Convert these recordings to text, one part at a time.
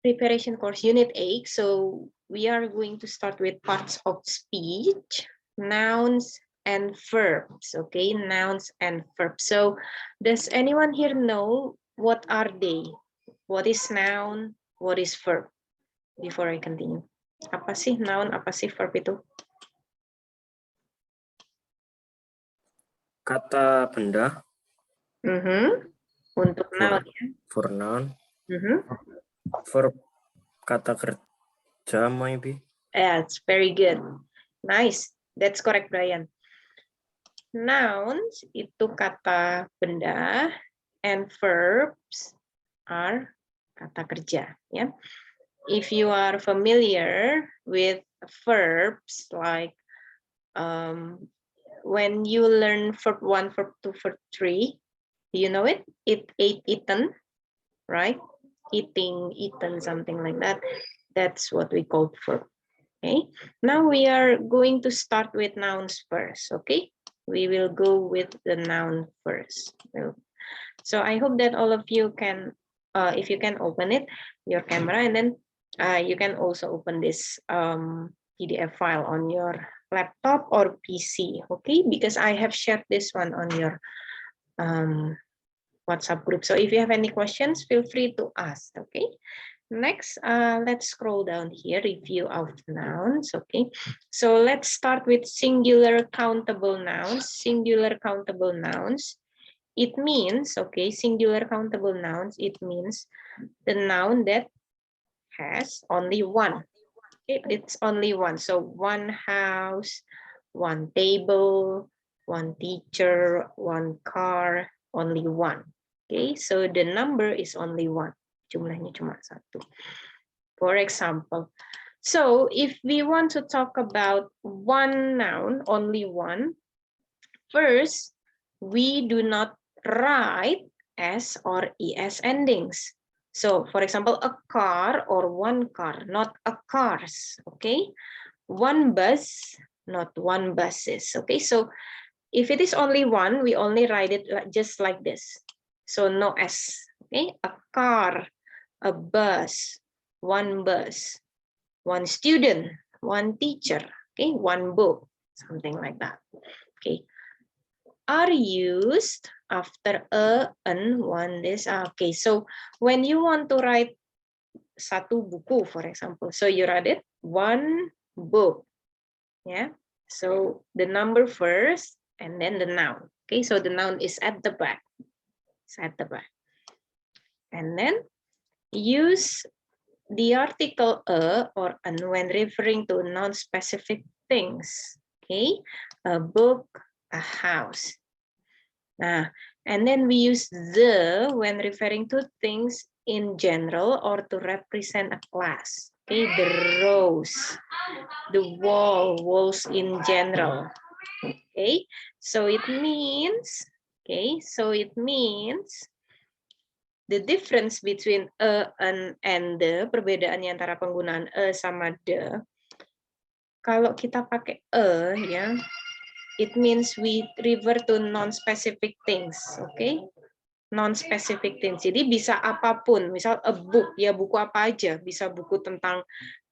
Preparation course unit 8. So we are going to start with parts of speech, nouns and verbs. Okay, nouns and verbs. So does anyone here know what are they? What is noun? What is verb? Before I continue. Apa sih noun? Apa sih verb itu? Kata benda. Untuk noun ya. For noun. Verb kata kerja maybe. Yeah, it's very good. Nice. That's correct, Brian. Nouns itu kata benda and verbs are kata kerja. Ya. If you are familiar with verbs like when you learn verb 1, verb 2, verb 3, you know it? Eat, ate, eaten, right? Eating, eaten, something like that. That's what we call verb. Okay. Now we are going to start with nouns first. Okay. We will go with the noun first. So I hope that all of you can, if you can open it, your camera, and then you can also open this PDF file on your laptop or PC, okay? Because I have shared this one on your WhatsApp group. So if you have any questions, feel free to ask, okay? Next, let's scroll down here, review of nouns, okay? So let's start with singular countable nouns. Singular countable nouns. It means, okay, singular countable nouns, it means the noun that has only one. Okay, it's only one. So one house, one table, one teacher, one car, only one. Okay, so the number is only one. Jumlahnya cuma satu. For example, so if we want to talk about one noun, only one, first, we do not write S or ES endings. So, for example, a car or one car, not a cars, okay? One bus, not one buses, okay? So, if it is only one, we only write it just like this. So, no S, okay? A car, a bus, one student, one teacher, okay? One book, something like that, okay? Are used after a, an, one, this. Okay, so when you want to write satu buku, for example, so you write it one book, yeah. So the number first and then the noun. Okay, so the noun is at the back. It's at the back, and then use the article a or an when referring to non-specific things. Okay, a book, a house. Nah, and then we use the when referring to things in general or to represent a class. Okay, the rows, the walls in general. Okay, so it means, the difference between a, an, and the, perbedaannya antara penggunaan a sama the. Kalau kita pakai a, ya, it means we refer to non-specific things, okay? Non-specific things. Jadi bisa apapun, misal a book, ya buku apa aja. Bisa buku tentang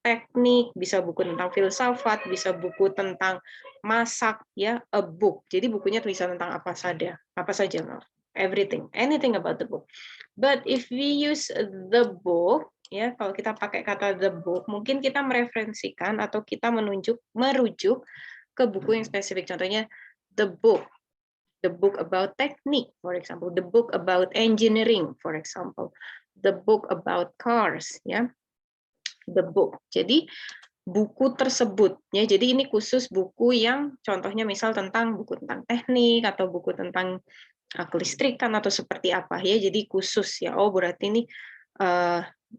teknik, bisa buku tentang filsafat, bisa buku tentang masak, ya, a book. Jadi bukunya bisa tentang apa saja, everything, anything about the book. But if we use the book, ya, kalau kita pakai kata the book, mungkin kita mereferensikan atau kita merujuk ke buku yang spesifik. Contohnya the book about technique, for example, the book about engineering, for example, the book about cars, ya, the book. Jadi buku tersebut, ya. Jadi ini khusus buku yang contohnya misal buku tentang teknik atau buku tentang kelistrikan atau seperti apa, ya. Jadi khusus, ya. Oh, berarti ini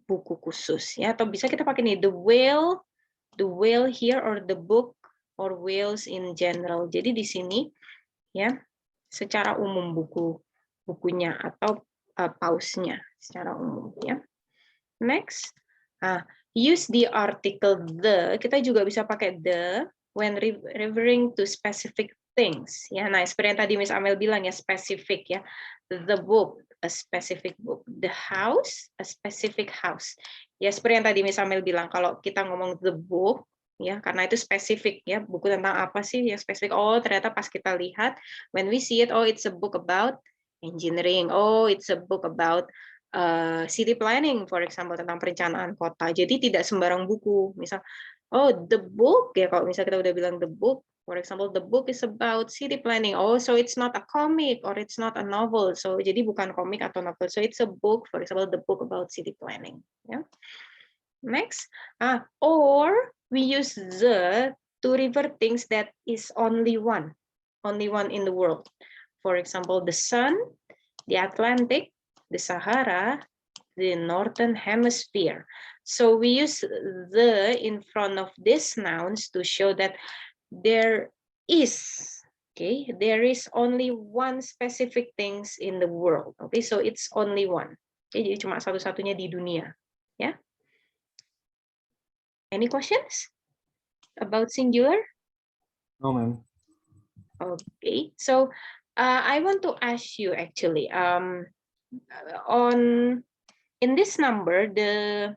buku khusus, ya. Atau bisa kita pakai nih the whale here, or the book or whales in general. Jadi di sini, ya, secara umum bukunya atau pausnya secara umum, ya. Next, use the article the. Kita juga bisa pakai the when referring to specific things, ya. Nah, seperti yang tadi Miss Amel bilang, ya, spesifik, ya. The book, a specific book. The house, a specific house. Ya, seperti yang tadi Miss Amel bilang, kalau kita ngomong the book, ya, karena itu spesifik, ya, buku tentang apa sih yang spesifik? Oh, ternyata pas kita lihat, when we see it, oh, it's a book about engineering. Oh, it's a book about city planning, for example, tentang perencanaan kota. Jadi tidak sembarang buku. Misal, oh, the book, ya, kalau misalnya kita udah bilang the book, for example, the book is about city planning. Oh, so it's not a comic or it's not a novel. So jadi bukan komik atau novel. So it's a book, for example, the book about city planning. Yeah. Next, or we use the to refer things that is only one in the world. For example, the sun, the Atlantic, the Sahara, the Northern Hemisphere. So we use the in front of these nouns to show that there is, okay, there is only one specific things in the world. Okay, so it's only one. Okay, jadi cuma satu-satunya di dunia. Ya. Yeah? Any questions about singular? No, ma'am. Okay, so I want to ask you actually in this number, the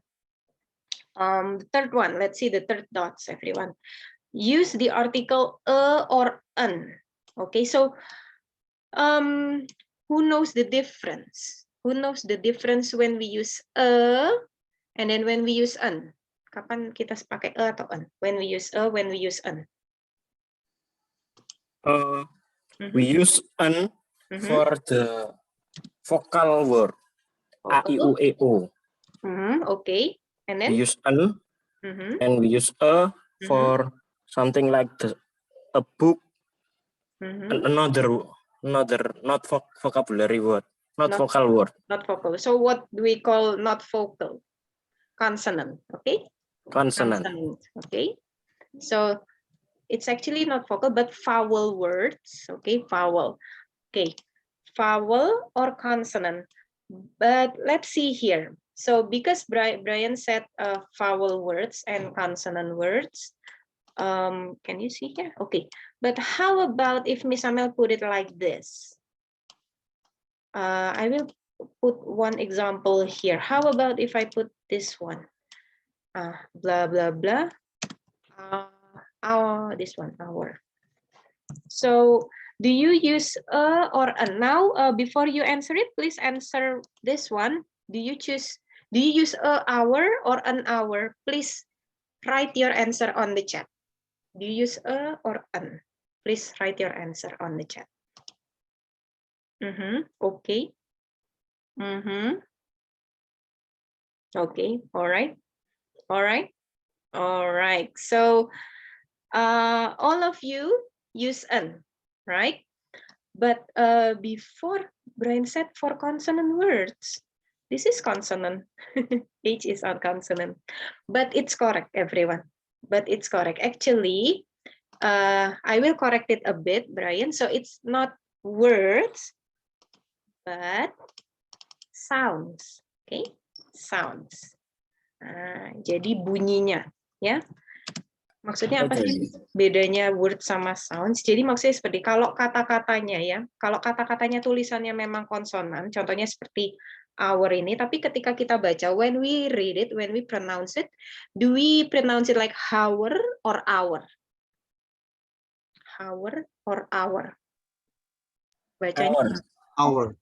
third one, let's see the third dots, everyone. Use the article a or an. Okay, so who knows the difference? Who knows the difference when we use a and then when we use an? Kapan kita pakai a atau an? When we use a, when we use an? We use an for the vocal word. A, I, U, E, O. Okay, and then? We use an and we use a for something like a book and another not vocabulary word, not vocal word. Not vocal. So what do we call not vocal? Consonant, okay? Consonant. Okay. So it's actually not vocal, but vowel words, okay? Vowel, okay. Vowel or consonant. But let's see here. So because Brian said vowel words and consonant words, can you see here? Okay, but how about if Miss Amel put it like this? I will put one example here. How about if I put this one? Blah, blah, blah. This one, our. So do you use a or a? Now, before you answer it, please answer this one. Do you use a hour or an hour? Please write your answer on the chat. Do you use a or an? Please write your answer on the chat. Okay. Okay. All right. All right. All right. So all of you use an, right? But before Brian said for consonant words, this is consonant. H is on consonant, but it's correct, everyone. But it's correct. Actually, I will correct it a bit, Brian. So it's not words, but sounds. Okay, sounds. Jadi bunyinya, ya. Maksudnya apa sih bedanya word sama sounds? Jadi maksudnya seperti kalau kata-katanya ya, kalau kata-katanya tulisannya memang konsonan, contohnya seperti our ini, tapi ketika kita baca, when we read it, when we pronounce it, do we pronounce it like hour or hour? Hour or hour? Bacanya Hour.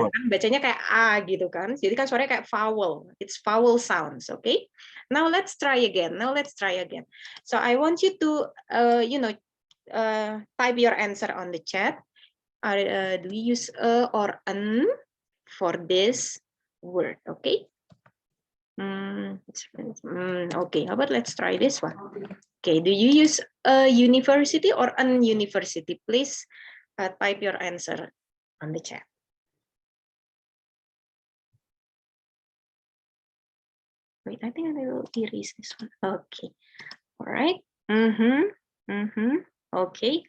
Kan bacanya kayak a gitu kan. Jadi kan suaranya kayak vowel. It's vowel sounds, okay? Now let's try again. So I want you to type your answer on the chat. Do we use a or an for this word, okay? Okay, how about let's try this one. Okay, do you use a university or an university? Please type your answer on the chat. Wait, I think I will erase this one. Okay, all right. Okay.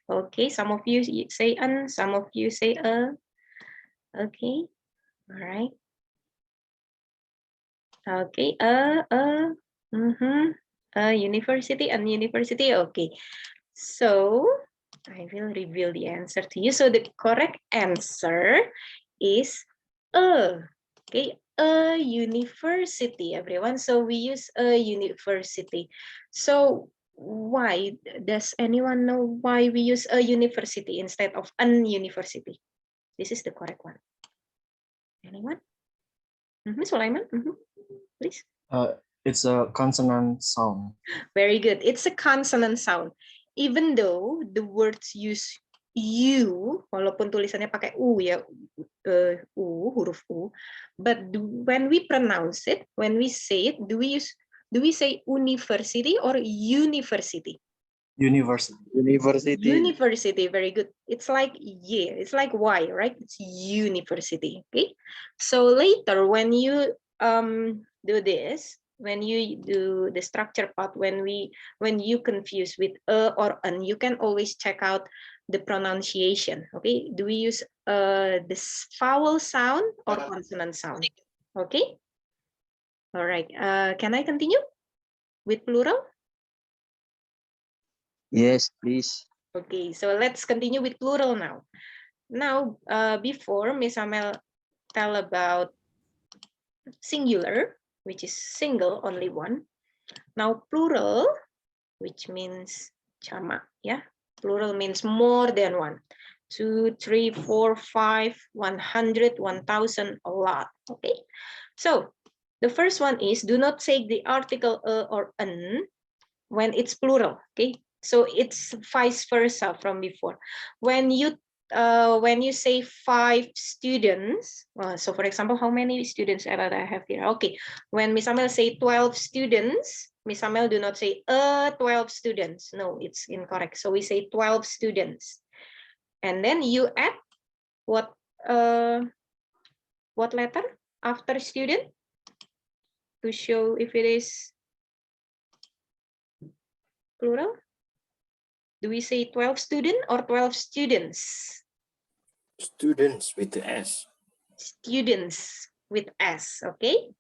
Some of you say an, some of you say a. Okay, all right. Okay, university and university. Okay, so I will reveal the answer to you. So the correct answer is Okay, a university, everyone. So we use a university. So why? Does anyone know why we use a university instead of an university? This is the correct one. Anyone? Sulaiman, please. It's a consonant sound. Very good. It's a consonant sound. Even though the words use U, walaupun tulisannya pakai U ya, huruf U, but when we pronounce it, when we say it, do we say university or university? University. University, very good. It's like it's like Y, right? It's university. Okay. So later when you do this, when you do the structure part, when you confuse with a or an, you can always check out the pronunciation. Okay, do we use this vowel sound or consonant sound? Okay. All right. Can I continue with plural? Yes, please. Okay, so let's continue with plural now. Now, before Miss Amel tell about singular, which is single, only one. Now plural, which means jamak, yeah. Plural means more than one. 2, 3, 4, 5, 100, 1,000, a lot. Okay. So the first one is do not take the article a or an when it's plural. Okay. So it's vice versa from before. When you say 5 students, so for example, how many students that I have here? Okay, when Miss Amel say 12 students, Miss Amel do not say 12 students. No, it's incorrect. So we say 12 students. And then you add what letter after student to show if it is plural? Do we say 12 student or 12 students? Students with the S. Students with S, okay?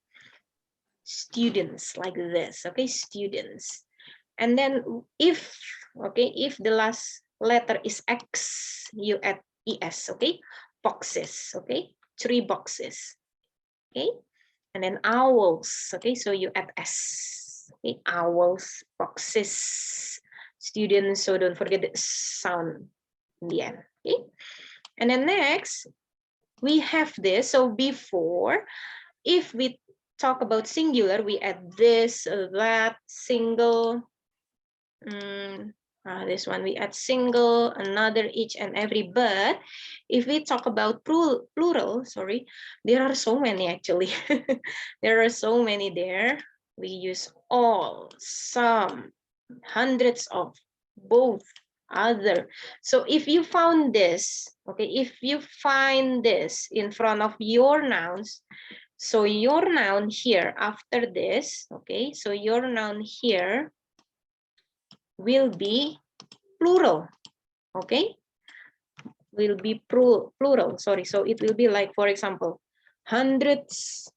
Students like this, okay? Students. And then if the last letter is X, you add ES, okay? Boxes, okay? 3 boxes, okay? And then owls, okay? So you add S, okay? Owls, boxes, students, so don't forget the sound in the end, okay? And then next, we have this. So before, if we talk about singular, we add this, that, single. This one we add single, another, each and every. But if we talk about plural, sorry, there are so many actually. There are so many there. We use all, some, hundreds of, both, other. So if you found this, okay, if you find this in front of your nouns, so your noun here after this, okay, so your noun here will be plural, okay, will be plural, sorry. So it will be like, for example, hundreds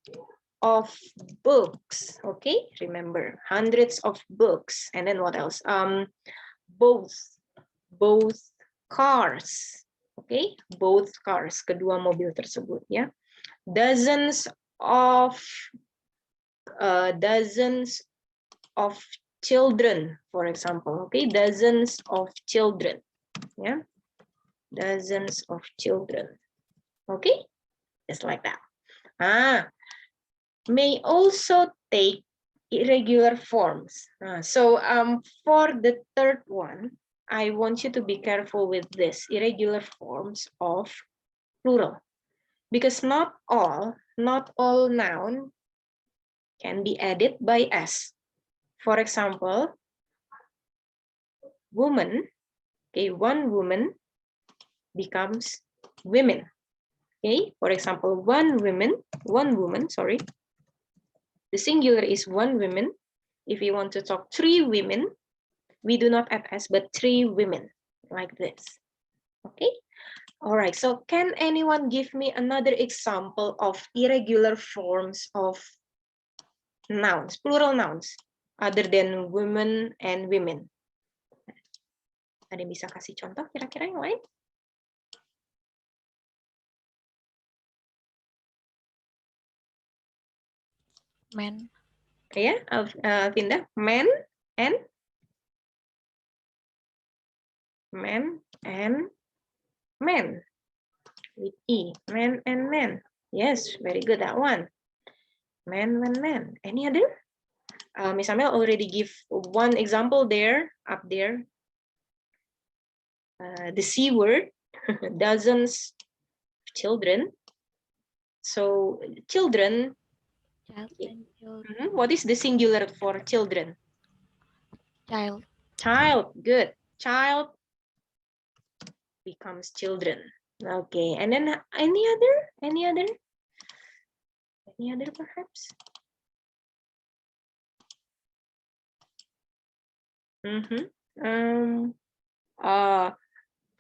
of books, okay, remember, hundreds of books. And then what else? Both cars, okay, both cars, kedua mobil tersebut, ya. Dozens of children, for example, okay, dozens of children, yeah, dozens of children, okay, just like that. May also take irregular forms. So for the third one, I want you to be careful with this, irregular forms of plural, because not all noun can be added by S. For example, woman, okay, one woman becomes women. Okay, for example, one woman, sorry. The singular is one woman. If you want to talk 3 women, we do not add S, but 3 women, like this. Okay, all right. So can anyone give me another example of irregular forms of nouns, plural nouns, other than women and women? Ada yang bisa kasih contoh kira-kira yang lain? Men. Yeah, Vinda, men and men men with E, men and men. Yes, very good, that one. Men and men. Any other? Miss Amel already give one example there, up there. The C word, dozens of children. So children, Child and children. what is the singular for children? Child. Child, good. Child becomes children. Okay, and then any other perhaps?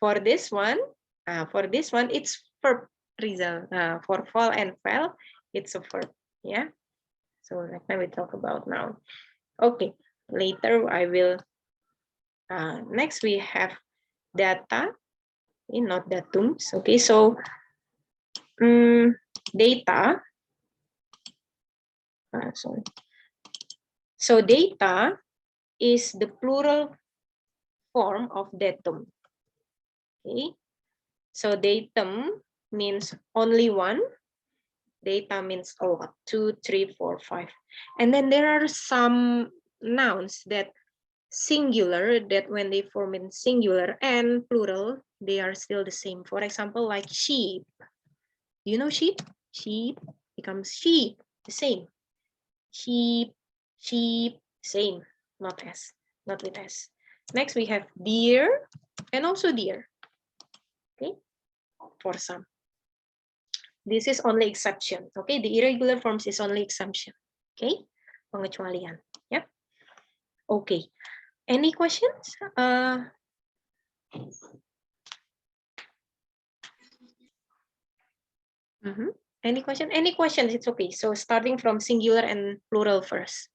For this one, it's verb, Rizal. For fall and fell, it's a verb. Yeah. So next time we talk about now. Okay. Later I will. Next we have data, not datums. Okay. So data. Sorry. So data is the plural form of datum. Okay. So datum means only one. Data means a lot, 2, 3, 4, 5. And then there are some nouns that singular, that when they form in singular and plural, they are still the same. For example, like sheep. You know sheep? Sheep becomes sheep, the same. Sheep, sheep, same, not S, not with S. Next we have deer and also deer. Okay, for some. This is only exception. Okay, the irregular forms is only exception. Okay, pengecualian. Yep. Okay. Any questions? Any question? Any questions? It's okay. So starting from singular and plural first.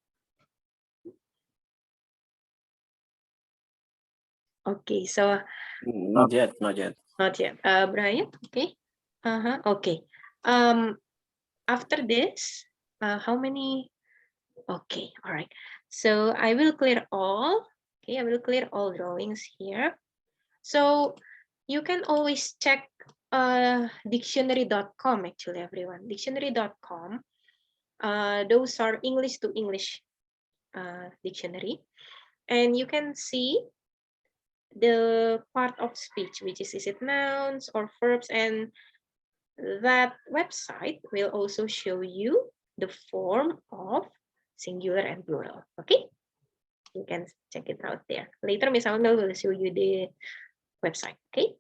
Okay. So Not yet. Not yet. not yet. Brian. Okay. Okay. After this, how many? Okay. All right. So I will clear all. Okay. I will clear all drawings here. So you can always check dictionary.com actually, everyone. Dictionary.com. Those are English to English dictionary. And you can see the part of speech, which is it nouns or verbs, and that website will also show you the form of singular and plural. Okay, you can check it out there. Later, Miss Amel will show you the website. Okay.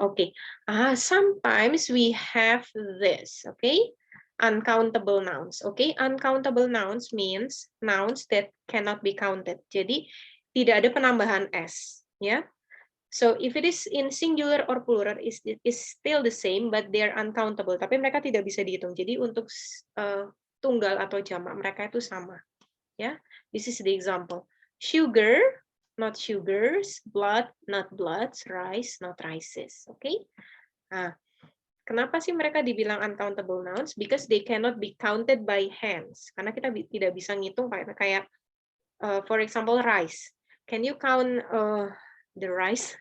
Okay. Sometimes we have this. Okay. Uncountable nouns. Okay. Uncountable nouns means nouns that cannot be counted. Jadi tidak ada penambahan s. Ya. So if it is in singular or plural is still the same, but they are uncountable. Tapi mereka tidak bisa dihitung. Jadi untuk tunggal atau jamak mereka itu sama. Ya. This is the example. Sugar, not sugars. Blood, not bloods. Rice, not rices. Okay. Nah, kenapa sih mereka dibilang uncountable nouns? Because they cannot be counted by hands. Karena kita tidak bisa ngitung kayak for example, rice. Can you count the rice?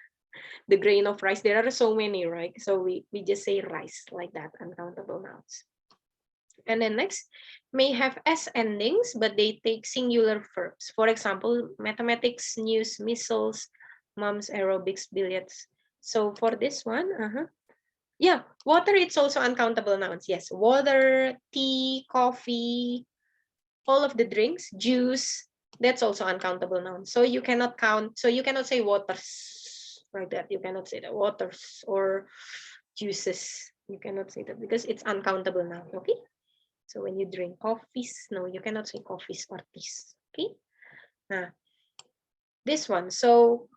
The grain of rice? There are so many, right? So we just say rice like that, uncountable nouns. And then next, may have S endings, but they take singular verbs. For example, mathematics, news, missiles, moms, aerobics, billiards. So for this one, yeah, water, it's also uncountable nouns. Yes, water, tea, coffee, all of the drinks, juice, that's also uncountable nouns. So you cannot count, so you cannot say waters like that. You cannot say that waters or juices. You cannot say that because it's uncountable noun. Okay. So when you drink coffees, no, you cannot say coffees or teas. Okay. Now, this one. So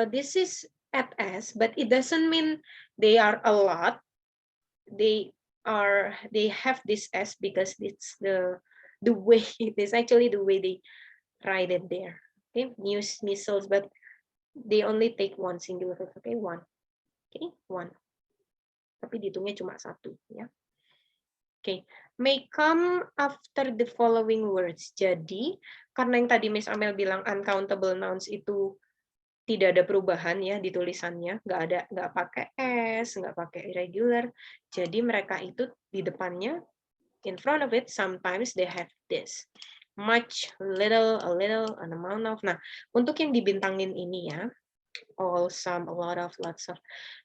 this is at S, but it doesn't mean they are a lot. They have this S because it's the way it is actually the way they write it there. Okay, news, missiles, but they only take one singular. Okay, one. Okay, one. Tapi dihitungnya cuma satu, ya. Okay, may come after the following words. Jadi, karena yang tadi Miss Amel bilang uncountable nouns itu tidak ada perubahan ya di tulisannya, nggak pakai s, nggak pakai irregular. Jadi mereka itu di depannya, in front of it, sometimes they have this. Much, little, a little, an amount of. Nah, untuk yang dibintangin ini ya, all, some, a lot of, lots of.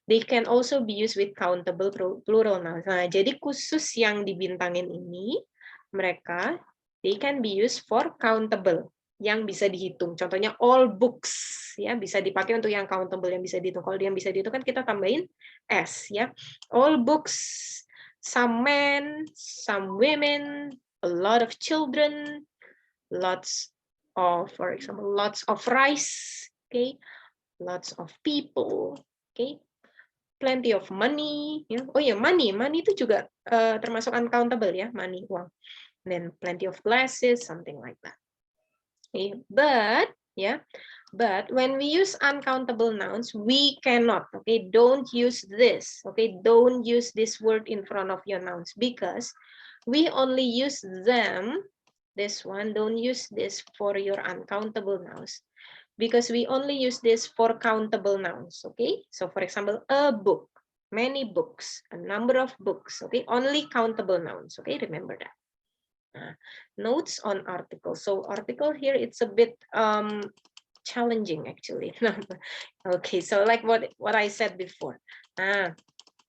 They can also be used with countable plural nouns. Nah, jadi khusus yang dibintangin ini, mereka, they can be used for countable, yang bisa dihitung. Contohnya all books, ya bisa dipakai untuk yang countable, yang bisa dihitung. Kalau yang bisa dihitung kan kita tambahin s, ya. All books, some men, some women, a lot of children, lots of, for example, lots of rice, okay. Lots of people, okay, plenty of money. Ya. Oh ya, money itu juga termasuk uncountable ya, money, uang. And then plenty of glasses, something like that. Okay, but when we use uncountable nouns, we cannot. Okay, don't use this. Okay, don't use this word in front of your nouns because we only use them. This one, don't use this for your uncountable nouns. Because we only use this for countable nouns, okay? So for example, a book, many books, a number of books, okay? Only countable nouns, okay? Remember that. Notes on article. So article here, it's a bit challenging actually. Okay, so like what I said before.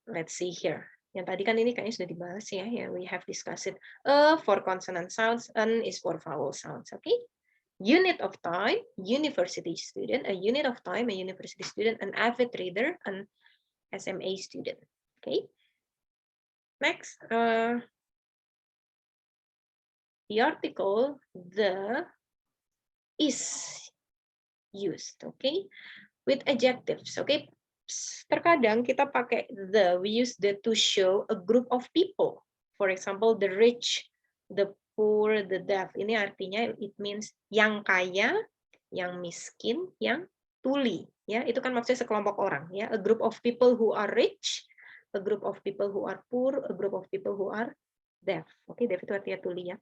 Let's see here. Yang tadi kan ini kayaknya sudah dibahas ya. Yeah, we have discussed it. A for consonant sounds, an is for vowel sounds, okay? Unit of time, university student, a unit of time, a university student, an avid reader, an SMA student. Okay. Next, the article the is used, okay, with adjectives. Okay, terkadang kita pakai the, we use the to show a group of people. For example, the rich, the poor, the deaf. Ini artinya it means yang kaya, yang miskin, yang tuli. Ya, itu kan maksudnya sekelompok orang. Ya, a group of people who are rich, a group of people who are poor, a group of people who are deaf. Oke, deaf itu artinya tuli ya.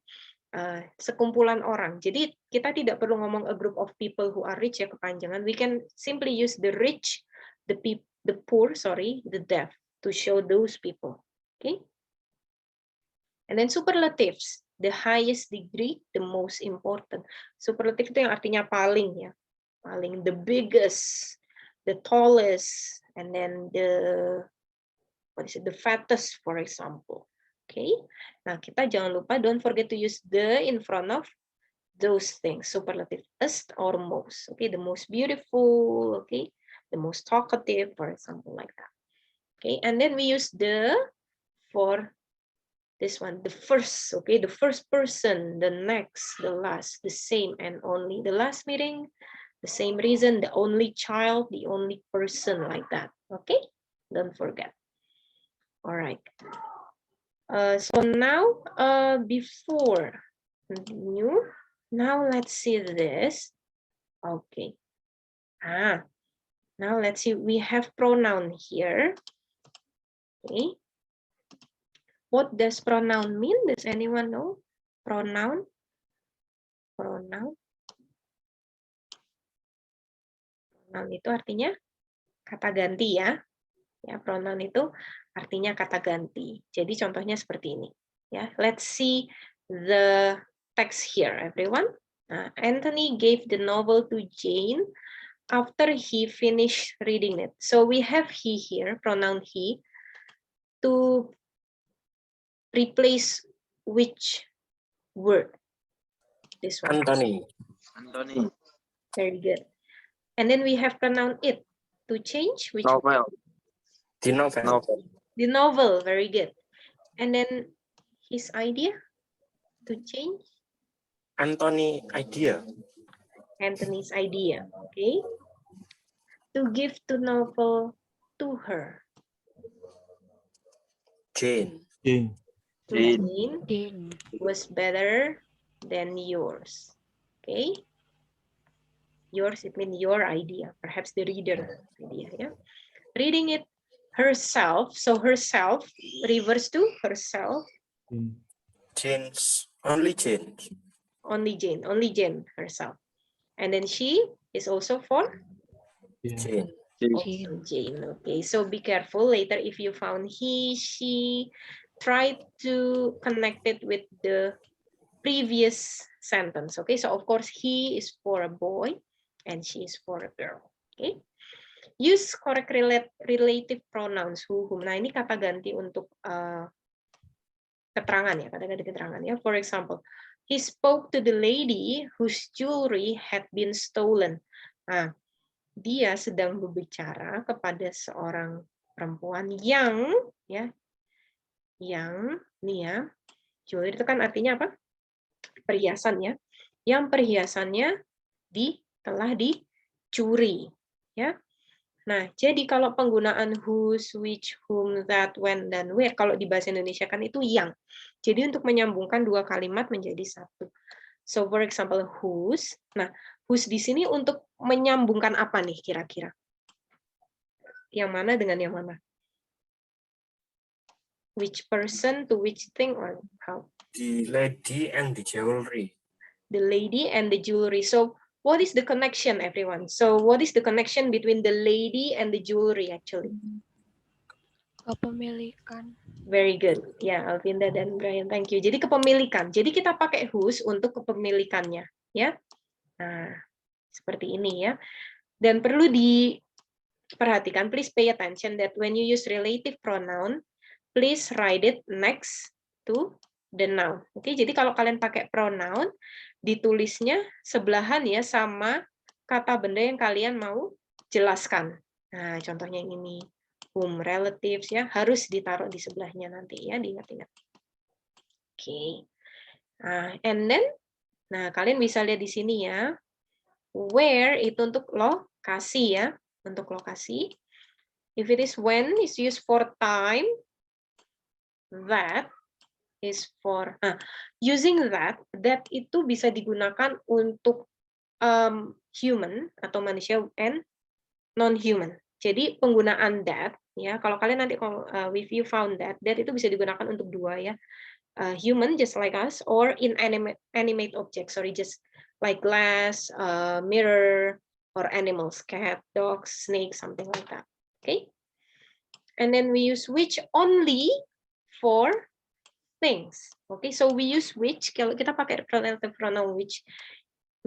Sekumpulan orang. Jadi kita tidak perlu ngomong a group of people who are rich ya kepanjangan. We can simply use the rich, the poor, sorry, the deaf to show those people. Okay. And then superlatives. The highest degree, the most important. Superlative itu yang artinya paling ya, paling, the biggest, the tallest, and then the the fattest, for example. Okay. Nah kita jangan lupa, don't forget to use the in front of those things. Superlative, best or most. Okay, the most beautiful. Okay, the most talkative, for example, like that. Okay, and then we use the for this one, the first, okay, the first person, the next, the last, the same and only, the last meeting, the same reason, the only child, the only person, like that. Okay, don't forget. All right. So now, before continue, now let's see this. Okay. Now let's see. We have pronoun here. Okay. What does pronoun mean? Does anyone know? Pronoun. Pronoun. Pronoun itu artinya kata ganti ya. Ya, pronoun itu artinya kata ganti. Jadi contohnya seperti ini. Ya, let's see the text here, everyone. Anthony gave the novel to Jane after he finished reading it. So we have he here, pronoun he, to replace which word? This one. Anthony. Anthony. Very good. And then we have pronoun it to change which Novel. word? The novel. The novel. Very good. And then his idea to change? Anthony idea. Anthony's idea. Okay. To give the novel to her. Jane. Jane. Jane was better than yours. Okay. Yours, it means your idea, perhaps the reader idea. Yeah. Reading it herself. So herself refers to herself. Jane's, only Jane. Only Jane herself. And then she is also for Jane. also Jane. Okay, so be careful later if you found he, she, try to connect it with the previous sentence. Okay, so of course he is for a boy and she is for a girl. Okay, use correct relative pronouns who, whom. Nah, ini kata ganti untuk keterangan ya, kata ganti keterangan ya. For example, he spoke to the lady whose jewelry had been stolen. Nah, dia sedang berbicara kepada seorang perempuan yang ya, yang nih ya, jewelry itu kan artinya apa? Perhiasan ya, yang perhiasannya telah dicuri ya. Nah, jadi kalau penggunaan whose, which, whom, that, when, dan where, kalau di bahasa Indonesia kan itu yang. Jadi untuk menyambungkan dua kalimat menjadi satu. So for example whose. Nah, whose di sini untuk menyambungkan apa nih kira-kira? Yang mana dengan yang mana? Which person to which thing or how? The lady and the jewelry. The lady and the jewelry. So what is the connection, everyone? So what is the connection between the lady and the jewelry actually? Kepemilikan. Very good. Ya, Alvinda dan Brian, thank you. Jadi kepemilikan. Jadi kita pakai whose untuk kepemilikannya, ya. Nah, seperti ini ya. Dan perlu diperhatikan, please pay attention that when you use relative pronoun, please write it next to the noun. Oke, jadi kalau kalian pakai pronoun, ditulisnya sebelahan ya sama kata benda yang kalian mau jelaskan. Nah, contohnya yang ini. Whom, relatives ya, harus ditaruh di sebelahnya nanti ya, diingat-ingat. Oke. Nah, and then, nah kalian bisa lihat di sini ya, where itu untuk lokasi ya, untuk lokasi. If it is when, is used for time. That is for, using that itu bisa digunakan untuk human atau manusia and non-human. Jadi penggunaan that ya, kalau kalian nanti if you found that itu bisa digunakan untuk dua ya, human just like us or inanimate object, sorry, just like glass, mirror, or animals, cat, dogs, snake, something like that. Okay, and then we use which only for things. Okay, so we use which, kalau kita pakai relative pronoun which,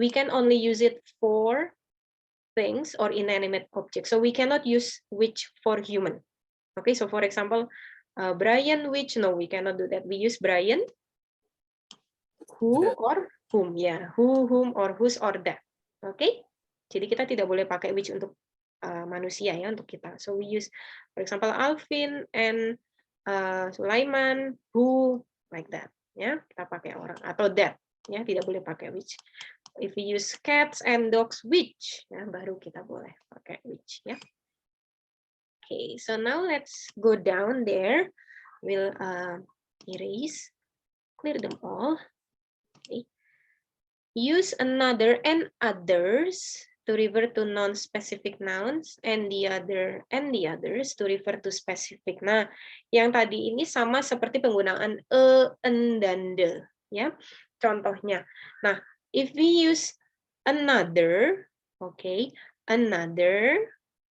we can only use it for things or inanimate objects. So we cannot use which for human. Okay, so for example, Brian which, no, we cannot do that. We use Brian, who or whom, ya, who, whom, or whose or that. Okay, jadi kita tidak boleh pakai which untuk manusia ya, untuk kita. So we use, for example, Alvin and Sulaiman, who, like that. Ya, kita pakai orang atau that. Ya, tidak boleh pakai which. If we use cats and dogs, which, ya, baru kita boleh pakai which, ya. Okay, so now let's go down there. We'll erase, clear them all. Okay. Use another and others to refer to non-specific nouns, and the others to refer to specific. Nah, yang tadi ini sama seperti penggunaan en, dan the, ya. Contohnya, nah, if we use another, okay, another,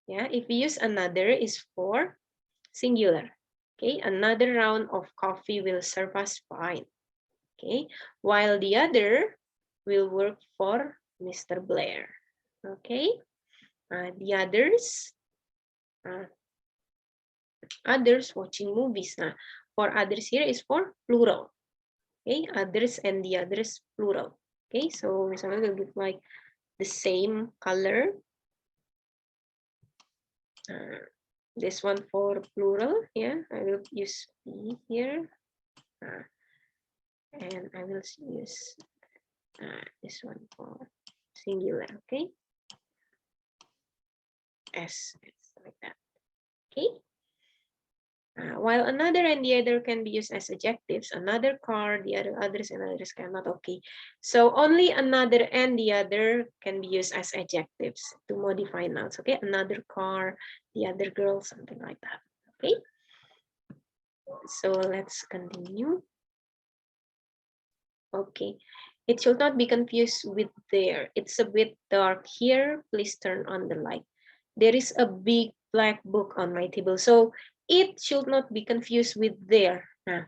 yeah, if we use another is for singular, okay, another round of coffee will serve us fine, okay, while the other will work for Mr. Blair, okay, the others watching movies. Nah, for others here is for plural. Okay, others and the others plural. Okay, so misalnya we'll give like the same color. This one for plural, yeah, I will use P here. And I will use this one for singular, okay? S, like that, okay? While another and the other can be used as adjectives, another car, the other others and others cannot. Okay, so only another and the other can be used as adjectives to modify nouns. Okay, another car, the other girl, something like that. Okay, so let's continue. Okay. It should not be confused with there. It's a bit dark here. Please turn on the light. There is a big black book on my table. So it should not be confused with there. Nah,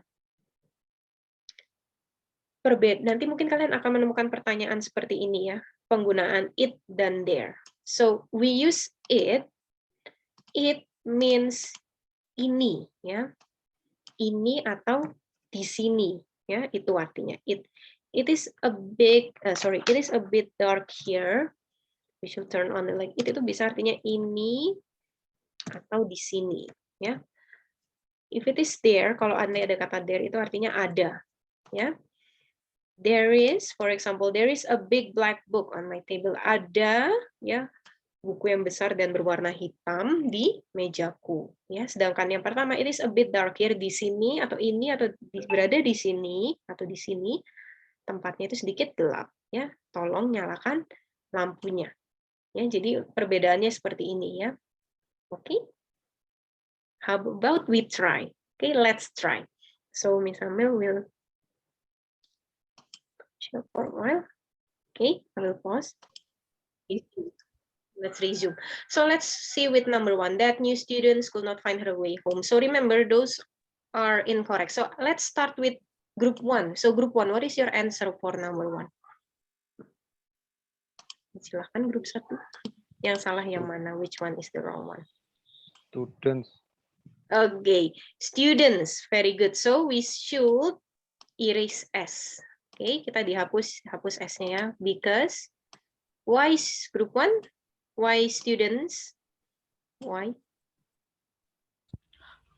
nanti mungkin kalian akan menemukan pertanyaan seperti ini ya, penggunaan it dan there. So we use it means ini ya, ini atau di sini ya, itu artinya it is a big it is a bit dark here. We should turn on the light. Itu bisa artinya ini atau di sini ya. If it is there, kalau Anda ada kata there itu artinya ada ya. There is, for example, there is a big black book on my table. Ada ya buku yang besar dan berwarna hitam di mejaku. Ya, sedangkan yang pertama it is a bit dark here, di sini atau ini atau berada di sini atau di sini tempatnya itu sedikit gelap. Ya, tolong nyalakan lampunya. Ya, jadi perbedaannya seperti ini ya. Oke. How about we try? Okay, let's try. So misalnya we'll chill for a while. Okay, I will pause. Let's resume. So let's see with number 1, that new students could not find her way home. So remember, those are incorrect. So let's start with group 1. So group 1, what is your answer for number 1? Silahkan group 1. Yang salah yang mana? Which one is the wrong one? Students. Okay, students. Very good. So we should erase S. Okay, kita hapus S-nya ya. Because why group 1? Why students? Why?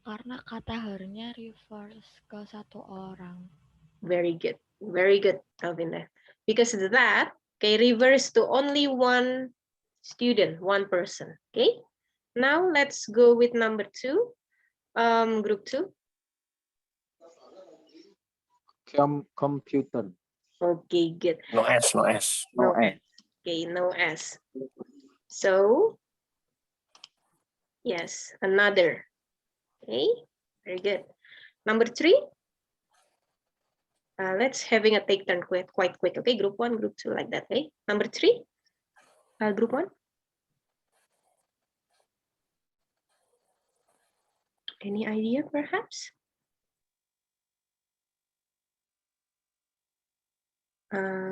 Karena kata hernya refers ke satu orang. Very good. Very good, Alvinda. Because that, okay, refers to only one student, one person. Okay. Now let's go with number 2. Group 2. Computer. Okay, good. No S, no S. No S. Okay, no S. So, yes, another. Okay, very good. Number 3. Let's having a take turn quite quick. Okay, group 1, group 2, like that. Okay, number 3. Group 1. Any idea, perhaps?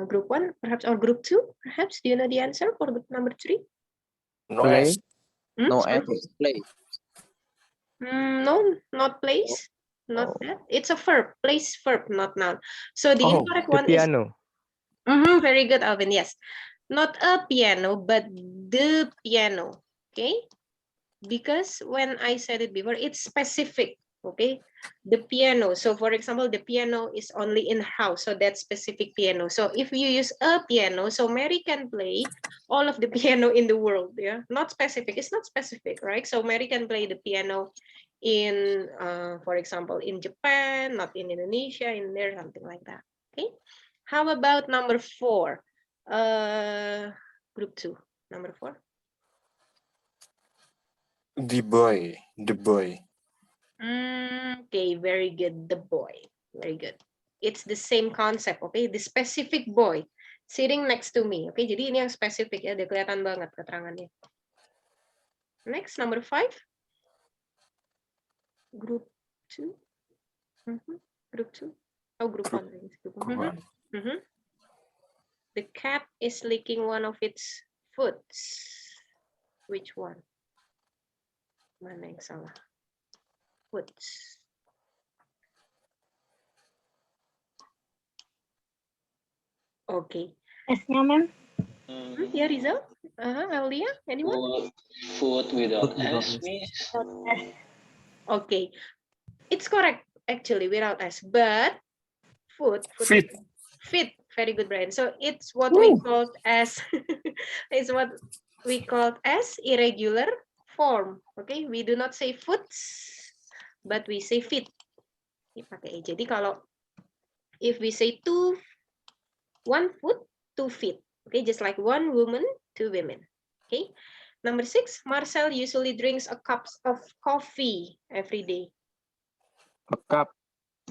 Group 1, perhaps, or group 2, perhaps? Do you know the answer for group number 3? No S. No Sorry? S. Play. No, not place. Not that. It's a verb. Place verb, not noun. So the incorrect one piano. is very good, Alvin. Yes, not a piano, but the piano. Okay, because when I said it before, it's specific. Okay, the piano. So for example, the piano is only in house, so that's specific piano. So if you use a piano, so Mary can play all of the piano in the world. Yeah, not specific. It's not specific, right? So Mary can play the piano in, for example, in Japan, not in Indonesia, in there, something like that. Okay. How about number 4? Group 2. Number 4. The boy. The boy. Okay, very good. The boy. Very good. It's the same concept, okay? The specific boy sitting next to me. Okay, jadi ini yang spesifik ya, dia kelihatan banget keterangannya. Next, number 5. Group 2. Group 2. Oh, group 1. The cat is licking one of its foots. Which one? Mana yang salah? Foots. Okay. S-nya, Ma'am? Yeah, Rizal? Aulia? Anyone? Food without S, Miss. Okay. It's correct, actually, without S. But food. Fit. Very good, Brian. So it's what we call as it's what we call as irregular form. Okay, we do not say foots, but we say fit. Dipakai. Jadi kalau if we say 1 foot, 2 feet. Okay, just like 1 woman, 2 women. Okay. Number 6, Marcel usually drinks a cup of coffee every day. A cup.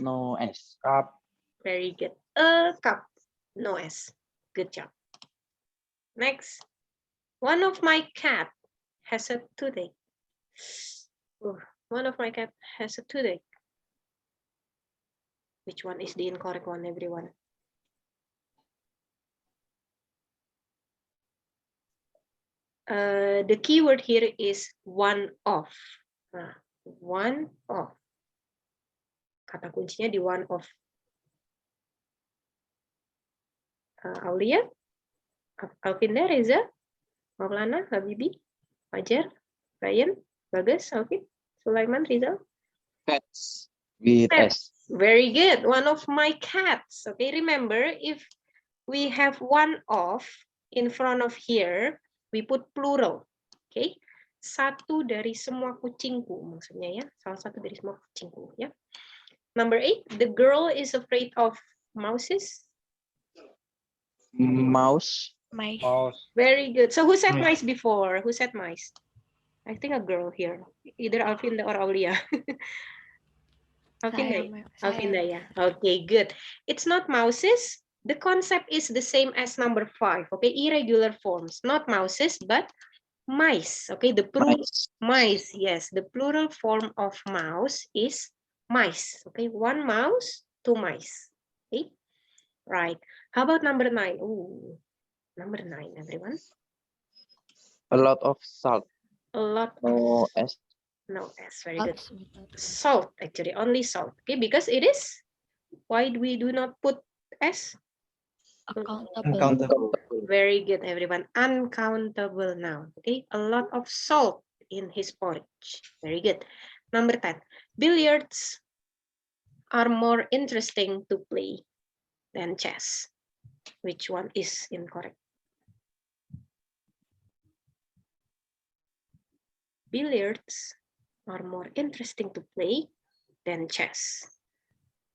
No S. Cup. Very good. a cup. No S. Good job. Next. One of my cat has a toothache. Oh, one of my cat has a toothache. Which one is the incorrect one, everyone? The keyword here is one of. Nah, one of. Kata kuncinya di one of. Aulia, Alvinda, Reza, Maulana, Habibi, Fajar, Ryan, Bagas, Alvin, Sulaiman, Rizal. Pets. With S. Very good. One of my cats. Okay, remember if we have one of in front of here, we put plural. Okay, satu dari semua kucingku maksudnya ya, salah satu dari semua kucingku ya. Number 8, the girl is afraid of mouses. Mouse. Mice. Very good. So who said Mice. mice before? Who said mice? I think a girl here, either Alvinda or Aulia. Alvinda, Alvinda, yeah. Okay, good. It's not mouses. The concept is the same as number 5. Okay, irregular forms, not mouses, but mice. Okay, the plural mice. Yes, the plural form of mouse is mice. Okay, one mouse, two mice. Okay, right. How about number 9? Ooh, number 9, everyone. A lot of salt. A lot. No S. No S. Very good. Lots. Salt, actually, only salt. Okay, because it is. Why do we do not put S? Accountable. Uncountable. Very good, everyone. Uncountable noun. Okay, a lot of salt in his porridge. Very good. Number 10. Billiards are more interesting to play than chess. Which one is incorrect? Billiards are more interesting to play than chess.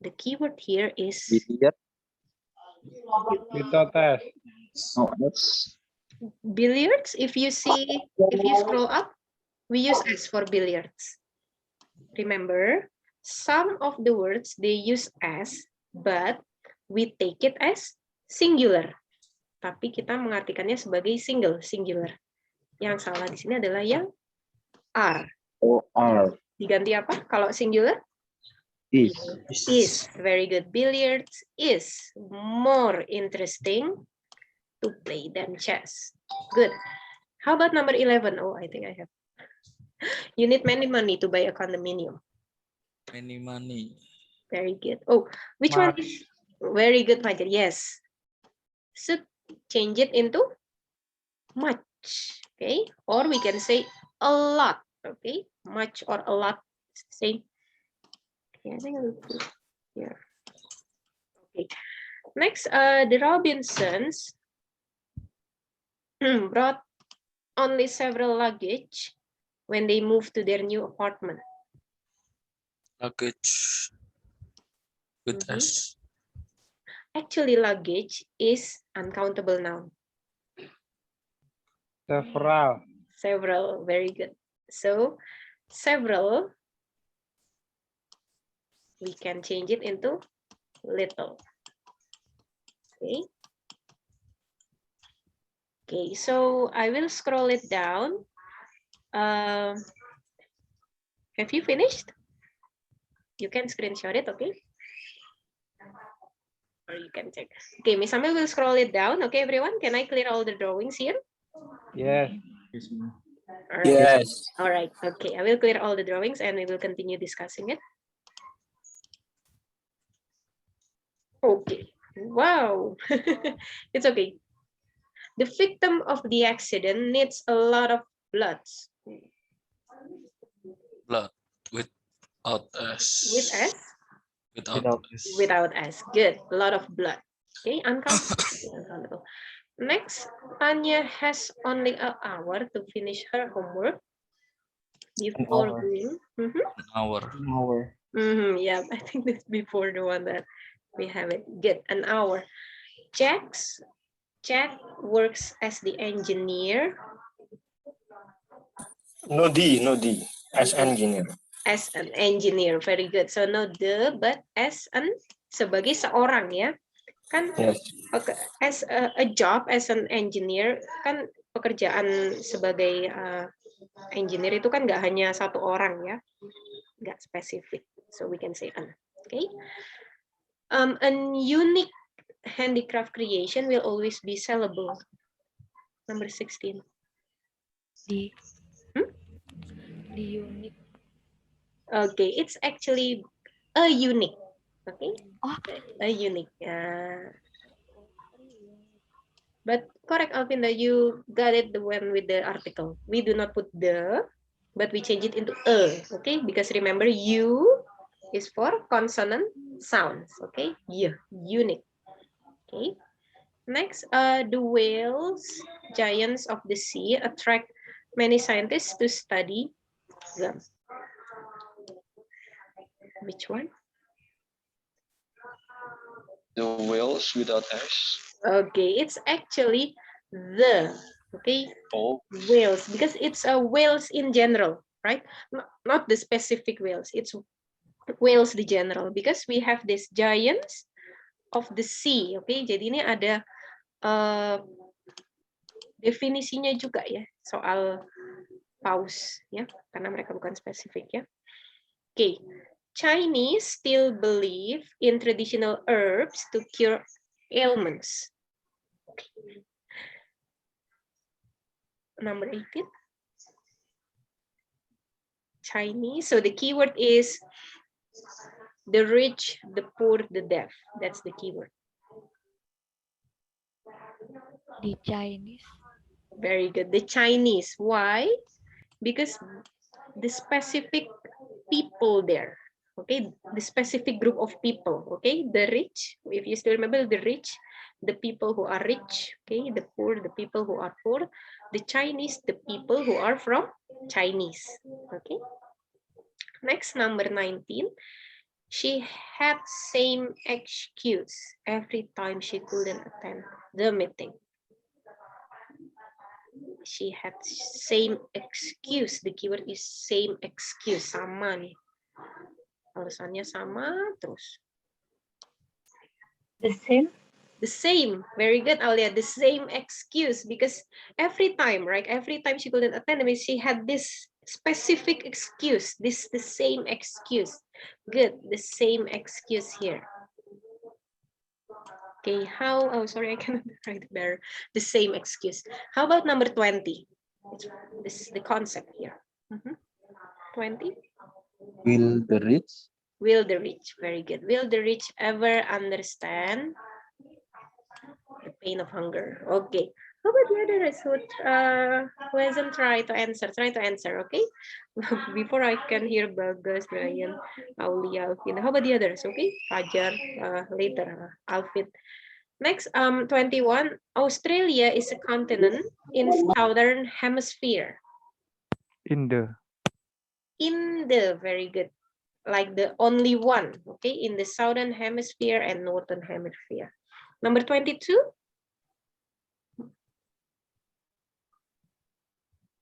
The keyword here is Billiard. Without S. No S. billiards. If you scroll up, we use S for billiards. Remember, some of the words they use S, but we take it as singular. Tapi kita mengartikannya sebagai singular. Yang salah di sini adalah yang are. O-R. Diganti apa kalau singular? Is. Very good. Billiards is more interesting to play than chess. Good. How about number 11? Oh, I think I have. You need many money to buy a condominium. Many money. Very good. Oh, which one is very good, Fajar? Yes. Should change it into much. Okay. Or we can say a lot. Okay. Much or a lot. Same. Okay, I think I will put here. Okay. Next, the Robinsons brought only several luggage when they moved to their new apartment. Luggage. With S. Actually, luggage is uncountable noun. Several. Several, very good. So, several, we can change it into little. Okay. Okay, so I will scroll it down. Have you finished? You can screenshot it, okay? Or you can check. Okay, Miss Amel will scroll it down. Okay, everyone, can I clear all the drawings here? Yes. All right. Yes. All right. Okay, I will clear all the drawings and we will continue discussing it. Okay. Wow. It's okay. The victim of the accident needs a lot of blood. Blood. Without S. With S? Without S. Without S. Good. A lot of blood. Okay, uncountable. Next, Tanya has only an hour to finish her homework before hour. going. An hour. An hour. Yeah, I think that's before the one that we have it. Good, an hour. Jack works as the engineer. No D. As engineer. As an engineer, very good. So no the, but as an sebagai seorang ya. Kan Yes. as a job as an engineer, kan pekerjaan sebagai engineer itu kan nggak hanya satu orang ya, nggak spesifik. So we can say an. Okay. A unique handicraft creation will always be sellable. Number 16. The unique. Okay, it's actually a unique. Okay, Oh. a unique. But correct, Alvinda, you got it the one with the article. We do not put the, but we change it into a. Okay, because remember, U is for consonant sounds. Okay, yeah, unique. Okay. Next, the whales, giants of the sea, attract many scientists to study them. Which one? The whales without S. Okay, it's actually the, okay, Oh, whales, because it's a whales in general, right? Not the specific whales, it's whales the general, because we have these giants of the sea. Okay, jadi ini ada definisinya juga ya soal paus ya, karena mereka bukan spesifik ya. Okay, Chinese still believe in traditional herbs to cure ailments. Okay. Number 18. Chinese. So the keyword is the rich, the poor, the deaf. That's the keyword. The Chinese. Very good. The Chinese. Why? Because the specific people there. Okay, the specific group of people. Okay, the rich. If you still remember, the rich, the people who are rich. Okay, the poor, the people who are poor. The Chinese, the people who are from Chinese. Okay. Next, number 19. She had same excuse every time she couldn't attend the meeting. She had same excuse. The keyword is same excuse. Sama nih. Alasannya sama terus. The same. The same. Very good, Alia. The same excuse, because every time, right? Every time she couldn't attend, I mean, she had this specific excuse. The same excuse. Good. The same excuse here. Okay, how, oh, sorry, I cannot write it better. The same excuse. How about number 20? This is the concept here. 20. Will the rich? Will the rich, very good. Will the rich ever understand the pain of hunger? Okay. How about the others who hasn't tried to answer? Try to answer, okay? Before I can hear Bagas, Brian, Aulia, Alvin. How about the others, okay? Fajar, later, Alvin. Next, 21. Australia is a continent in southern hemisphere. In the. In the, very good. Like the only one, okay? In the southern hemisphere and northern hemisphere. Number 22.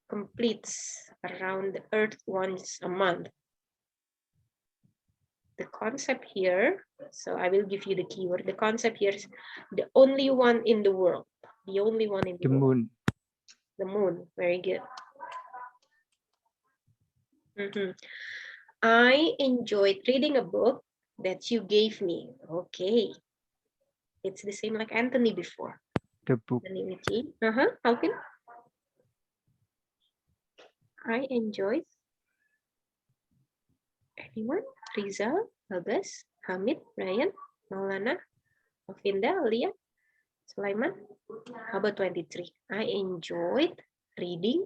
Completes around the earth once a month. The concept here, so I will give you the keyword. The concept here is the only one in the world. The only one in the world. Moon. The moon, very good. I enjoyed reading a book that you gave me. Okay. It's the same like Anthony before. The book. Alvin? I enjoyed. Anyone? Rizal, Bagas, Hamid, Ryan, Maulana, Alvinda, Alia, Sulaiman. How about 23? I enjoyed reading.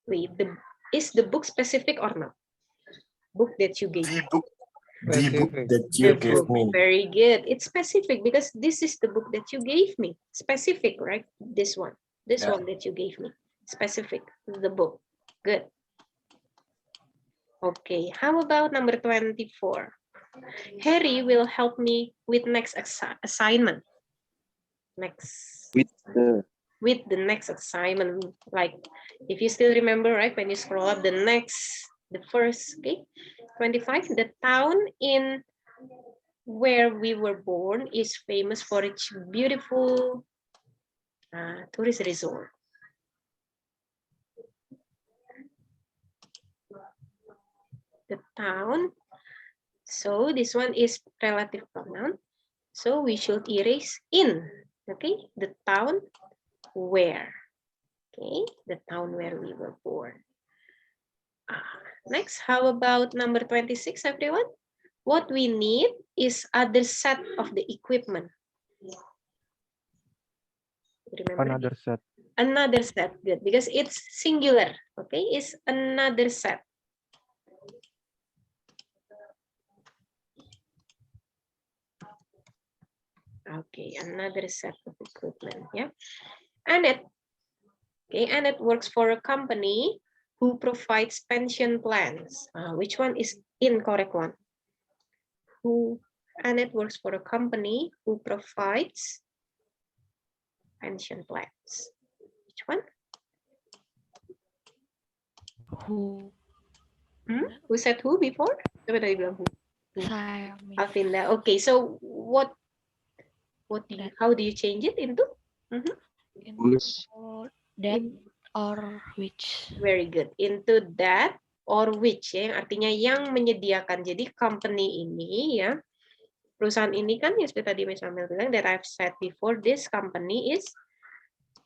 Wait, is the book specific or not? Book that you gave. The book that you gave me. Very good. It's specific because this is the book that you gave me. Specific, right? This one. This one that you gave me. Specific. The book. Good. Okay. How about number 24? Harry will help me with next assignment. Next. With the next assignment. Like, if you still remember, right? When you scroll up, the the first, okay. 25, the town in where we were born is famous for its beautiful tourist resort. The town, so this one is relative pronoun, so we should erase in, okay, the town where, okay, the town where we were born. Next, how about number 26, everyone? What we need is other set of the equipment. Remember Another set. another set, good, because it's singular, okay, it's another set. Okay, another set of equipment, yeah. And it, okay, and it works for a company who provides pension plans. Which one is incorrect one? Who, and it works for a company who provides pension plans. Which one? Who? Who said who before? Coba tadi bilang who. Saya, Miss. Alvinda. Okay, so what do you, how do you change it into? Whose. That or which? Very good. Into that or which, ya, yang artinya yang menyediakan. Jadi company ini, ya, perusahaan ini kan, ya seperti tadi Miss Amel bilang, that I've said before, this company is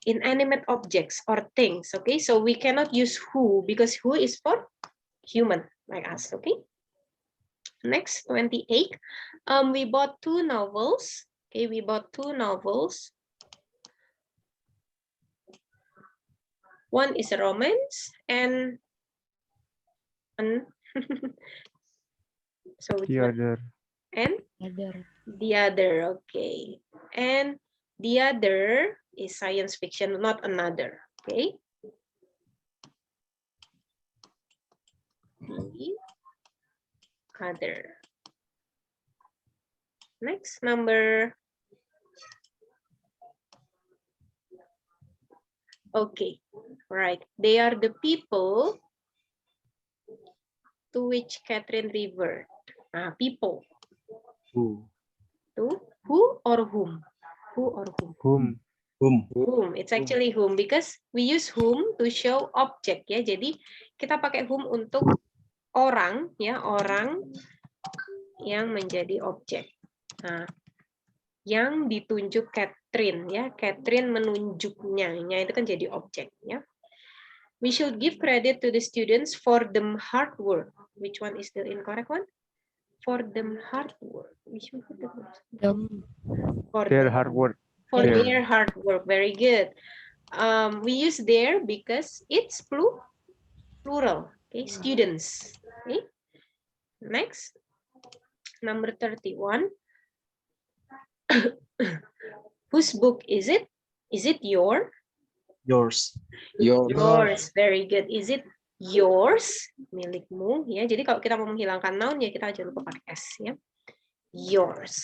inanimate objects or things. Okay, so we cannot use who because who is for human like us. Okay. Next, 28. We bought 2 novels. Okay, we bought 2 novels. One is a romance and so The other. and Other. the other, okay, and the other is science fiction, not another. Okay, the other. Next, number. Okay, right. They are the people to which Catherine referred. People. Who. To who or whom? Who or whom? Whom. Whom. Whom. It's actually whom because we use whom to show object, ya. Jadi kita pakai whom untuk orang, ya, orang yang menjadi objek. Nah, yang ditunjuk Catherine, ya. Catherine menunjuknya, nya itu kan jadi objek, ya. We should give credit to the students for them hard work. Which one is the incorrect one? For them hard work. We should put them for Their them. hard work. For Their. their hard work. Very good. We use their because it's plural. Okay, students. Okay. Next, number 31. Whose book is it? Is it your? Yours. Yours. Very good. Is it yours? Milikmu. Ya. Jadi kalau kita mau menghilangkan noun ya kita jangan lupa pakai s, ya. Yours.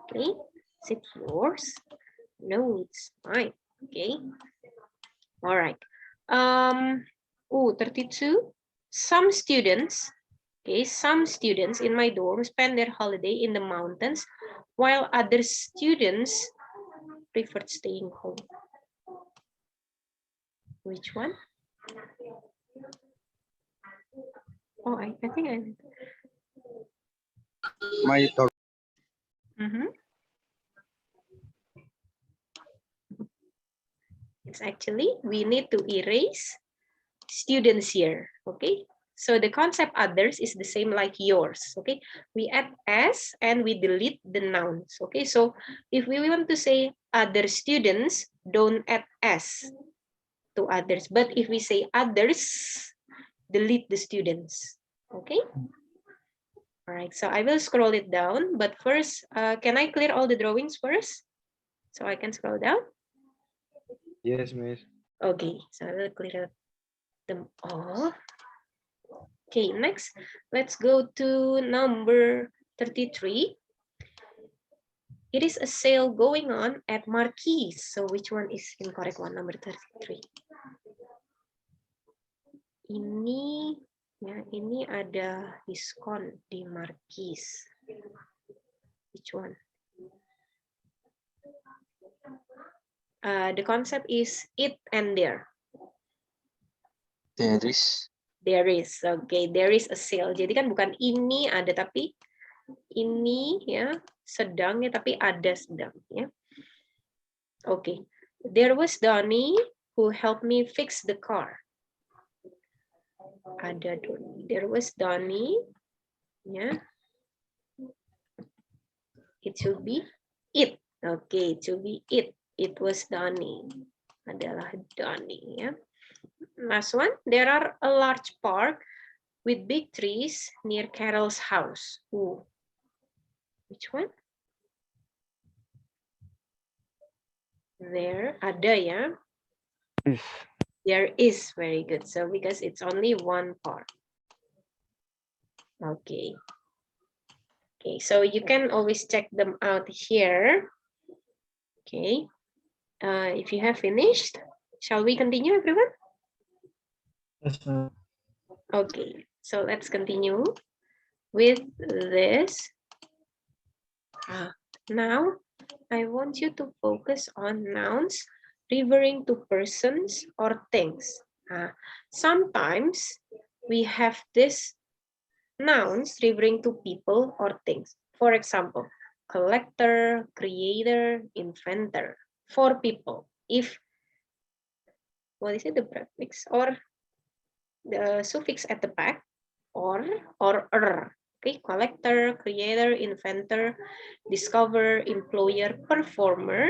Okay. Is it yours? No, it's mine. Okay. All right. 32. Some students, okay, some students in my dorm spend their holiday in the mountains, while other students preferred staying home. Which one? Oh, I think I. My dog. It's actually, we need to erase students here, okay? So the concept others is the same like yours, okay? We add s and we delete the nouns, okay? So if we want to say other students, don't add s to others. But if we say others, delete the students, okay? All right, so I will scroll it down, but first, can I clear all the drawings first? So I can scroll down? Yes, Miss. Okay, so I will clear them all. Okay, next, let's go to number 33. It is a sale going on at Marquis. So which one is incorrect one? Number 33. Ini Ya, ini ada diskon di Markis. Which one? The concept is it and there. There is. There is, okay, there is a sale. Jadi kan bukan ini ada, tapi ini ya sedang ya, tapi ada sedang ya. Okay, there was Donnie who helped me fix the car. Ada Donnie. There was Donnie. Ya. It should be it. Okay, it should be it. It was Donnie. Adalah Donnie ya. Last one. There are a large park with big trees near Carol's house. Ooh. Which one? There ada ya. Is. There is, very good. So because it's only one part. Okay. Okay, so you can always check them out here. Okay. If you have finished, shall we continue, everyone? Yes, ma'am. Okay, so let's continue with this. Now, I want you to focus on nouns referring to persons or things. Sometimes we have this nouns referring to people or things. For example, collector, creator, inventor. For people, if what is it, the prefix or the suffix at the back, or okay, collector, creator, inventor, discoverer, employer, performer,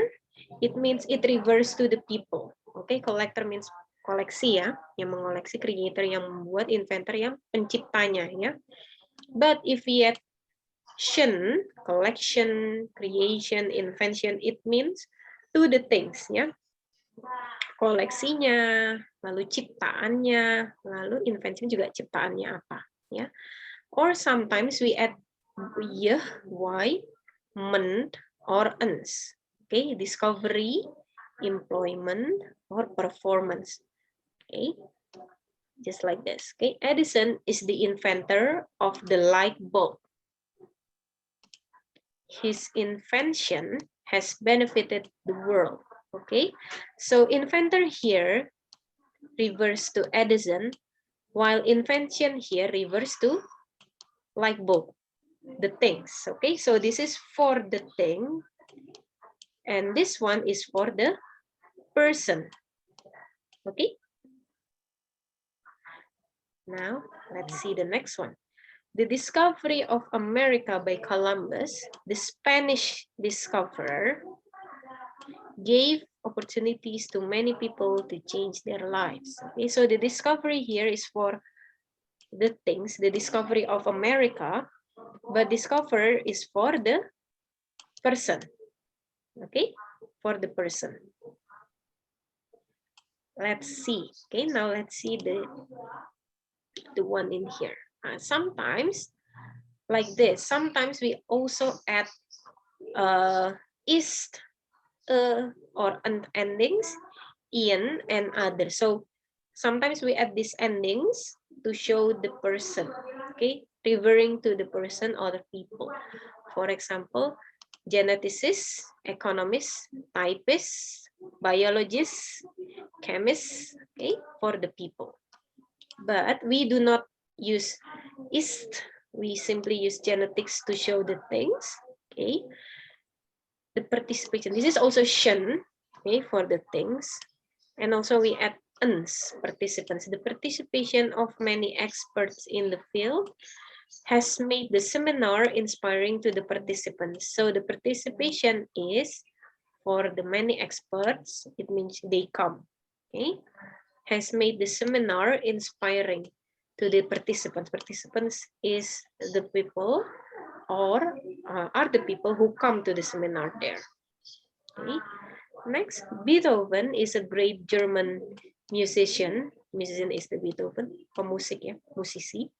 it means it refers to the people. Okay, collector means koleksi ya, yang mengoleksi, creator yang membuat, inventor yang penciptanya ya. But if we add collection, creation, invention, it means to the things ya. Koleksinya, lalu ciptaannya, lalu invention juga ciptaannya apa ya. Or sometimes we add y, ment, or ens. Okay, discovery, employment, or performance. Okay, just like this. Okay, Edison is the inventor of the light bulb. His invention has benefited the world. Okay, so inventor here refers to Edison, while invention here refers to light bulb, the things. Okay, so this is for the thing, and this one is for the person. Okay, now let's see the next one. The discovery of America by Columbus, the Spanish discoverer, gave opportunities to many people to change their lives. Okay, so the discovery here is for the things, the discovery of America, but discoverer is for the person. Okay, for the person. Let's see. Okay, now let's see the one in here. Sometimes like this. Sometimes we also add is, or endings, in, and other. So sometimes we add these endings to show the person, okay, referring to the person or the people. For example, geneticists, economists, typists, biologists, chemists, okay, for the people. But we do not use ist, we simply use genetics to show the things, okay. The participation, this is also shen, okay, for the things. And also we add uns, participants. The participation of many experts in the field has made the seminar inspiring to the participants. So the participation is for the many experts, it means they come, okay, has made the seminar inspiring to the participants. Participants is the people, or are the people who come to the seminar there. Okay. Next, Beethoven is a great German musician. Musician is the Beethoven, pemusik ya, musisi.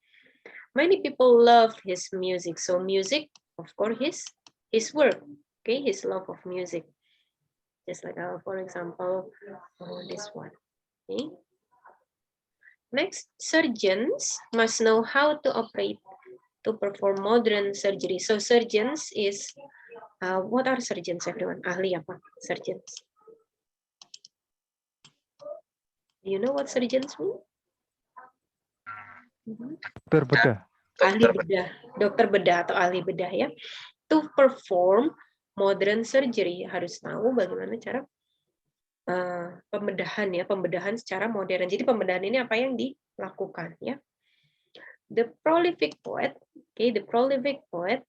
Many people love his music. So music, of course, his work. Okay, his love of music. Just like for example, this one. Okay. Next, surgeons must know how to operate to perform modern surgery. So surgeons is, what are surgeons, everyone? Ahli apa? Surgeons. Do you know what surgeons mean? Dokter bedah. Ahli bedah, dokter bedah atau ahli bedah ya. To perform modern surgery, harus tahu bagaimana cara pembedahan ya, pembedahan secara modern. Jadi pembedahan ini apa yang dilakukan ya. The prolific poet, okay, the prolific poet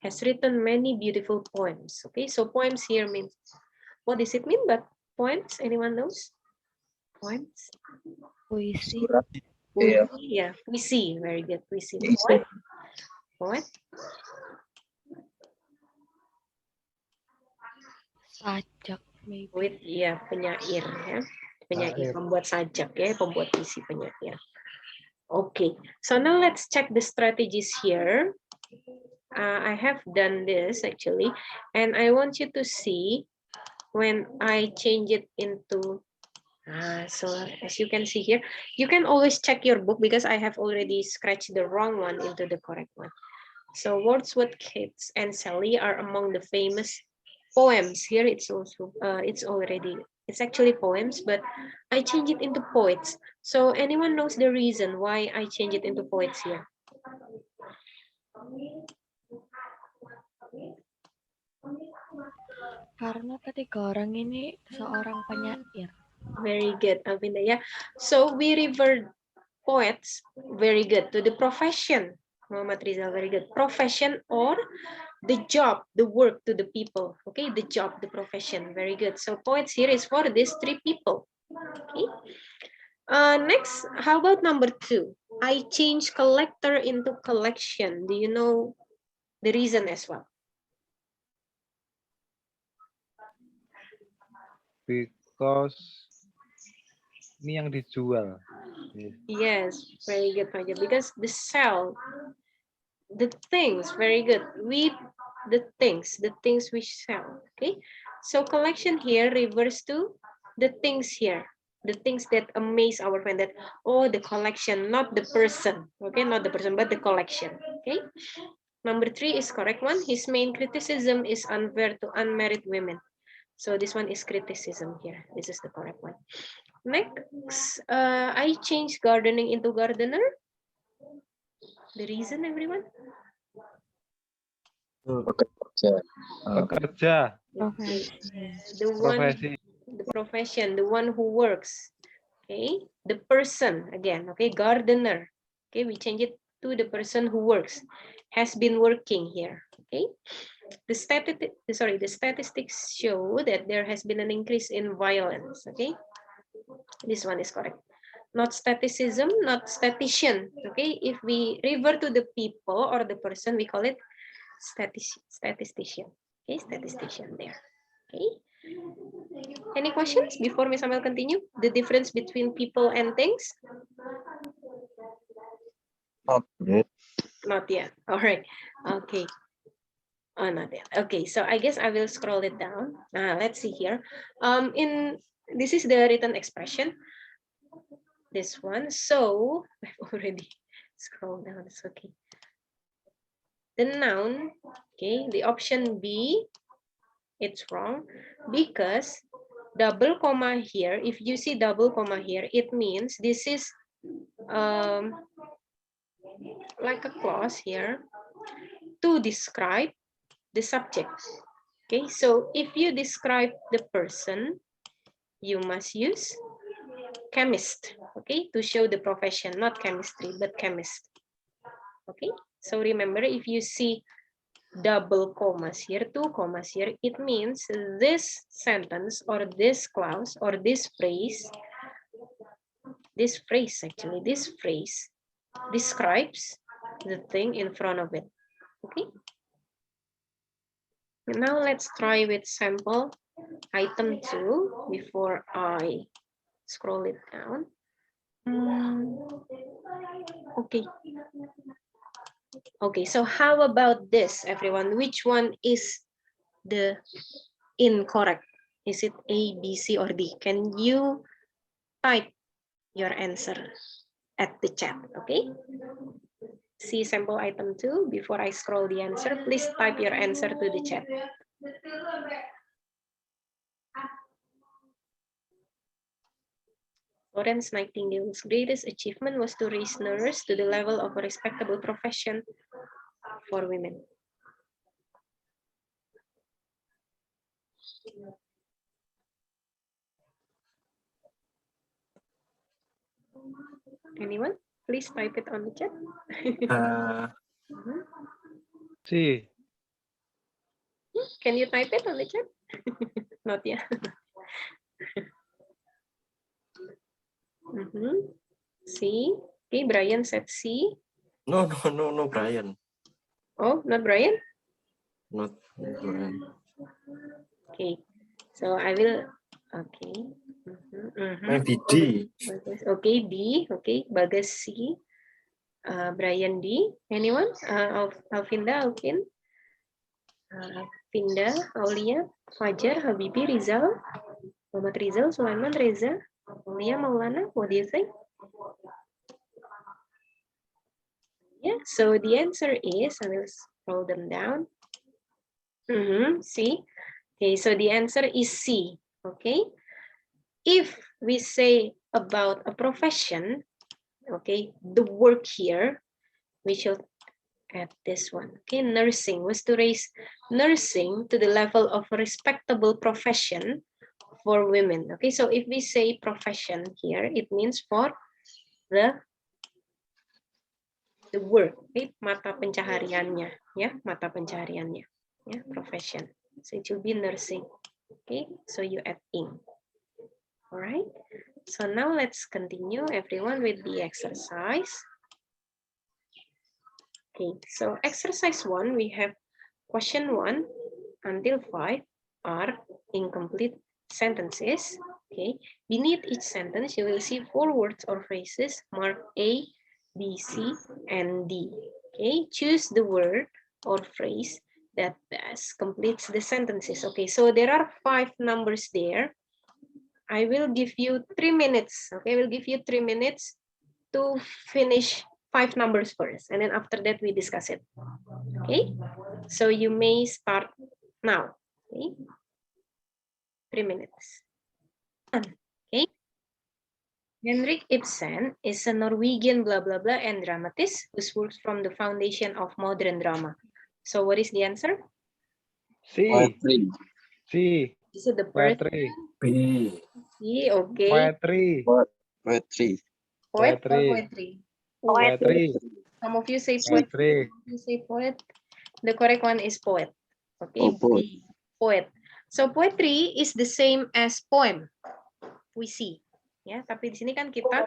has written many beautiful poems. Okay, so poems here means, what does it mean? But poems, anyone knows? Poems. Puisi. Yeah, puisi, very good, puisi. Poet. Poet. Sajak, maybe. With ya penyair ya, penyair, pembuat sajak ya, pembuat puisi, penyair. Okay, so now let's check the strategies here. I have done this actually, and I want you to see when I change it into. So as you can see here, you can always check your book because I have already scratched the wrong one into the correct one. So Wordsworth, Keats, and Shelley are among the famous poems. Here it's also it's actually poems, but I change it into poets. So anyone knows the reason why I change it into poets here? Karena ketiga orang ini seorang penyair. Very good, Alvinda. Yeah. So we revert poets. Very good. To the profession, Muhammad Rizal. Very good. Profession or the job, the work to the people. Okay, the job, the profession. Very good. So poets here is for these three people. Okay. Next, how about number 2? I change collector into collection. Do you know the reason as well? Because ini yang dijual. Yes, very good, Fajar. Because the sell, the things, very good. The things we sell. Okay, so collection here refers to the things here, the things that amaze our friend. That, oh, the collection, not the person. Okay, not the person, but the collection. Okay. Number 3 is correct one. His main criticism is unfair to unmarried women. So this one is criticism here. This is the correct one. Next, I change gardening into gardener. The reason, everyone? Pekerja. The profession, the one who works. Okay, the person again. Okay, gardener. Okay, we change it to the person who works, has been working here. Okay, the statistics show that there has been an increase in violence. Okay, this one is correct. Not staticism, not statistician. Okay, if we revert to the people or the person, we call it statistician. Okay, statistician there. Okay. Any questions before Miss Amel continue? The difference between people and things? Not yet. Not yet. All right. Okay. Oh, not yet. Okay. So I guess I will scroll it down. Let's see here. This is the written expression. This one. So I've already scrolled down. It's okay. The noun. Okay. The option B. It's wrong because double comma here. If you see double comma here, it means this is like a clause here to describe the subject. Okay, so if you describe the person, you must use chemist, okay, to show the profession, not chemistry, but chemist. Okay, so remember, if you see double commas here, 2 commas here, it means this sentence or this clause or this phrase describes the thing in front of it. Okay. Now let's try with sample item 2 before I scroll it down. Okay. Okay, so how about this, everyone? Which one is the incorrect? Is it A, B, C, or D? Can you type your answer at the chat, okay? See sample item 2. Before I scroll the answer, please type your answer to the chat. Florence Nightingale's greatest achievement was to raise nurse to the level of a respectable profession for women. Anyone? Please type it on the chat. C. Can you type it on the chat? Not yet. C. Okay, Brian said C. No, Brian. Oh, not Brian? Not Brian. Okay, so I will, okay. Maybe D. Okay, D. Okay, Bagas C. Brian D. Anyone? Alvinda, Alvin? Vinda, Aulia, Fajar, Habibi, Rizal, Muhammad Rizal, Sulaiman, Reza, Aulia, Maulana, what do you think? Yeah, so the answer is, I will scroll them down. C. Okay, so the answer is C. Okay, if we say about a profession, okay, the work here, we should add this one. Okay, nursing was to raise nursing to the level of a respectable profession for women. Okay, so if we say profession here, it means for the work, okay, mata pencahariannya, ya, mata pencahariannya, ya, profession. So it will be nursing. Okay, so you add in. All right. So now let's continue, everyone, with the exercise. Okay, so exercise 1, we have question 1 until 5 are incomplete sentences. Okay, beneath each sentence, you will see 4 words or phrases marked A, B, C, and D. Okay, choose the word or phrase that best completes the sentences. Okay, so there are 5 numbers there. I will give you 3 minutes. Okay, I will give you 3 minutes to finish 5 numbers first, and then after that we discuss it. Okay, so you may start now. Okay, 3 minutes. Okay, Henrik Ibsen is a Norwegian blah blah blah and dramatist whose works from the foundation of modern drama. So what is the answer? C. Poetry. C. Is it the Poetry. B. C? Okay. Poetry. Poetry. Poet or Poetry. poetry? Poetry. Some of you say poet. Poetry. Some of you say poet. The correct one is poet. Okay, Oh, poet. B, poet. So poetry is the same as poem, puisi. Ya, tapi di sini kan kita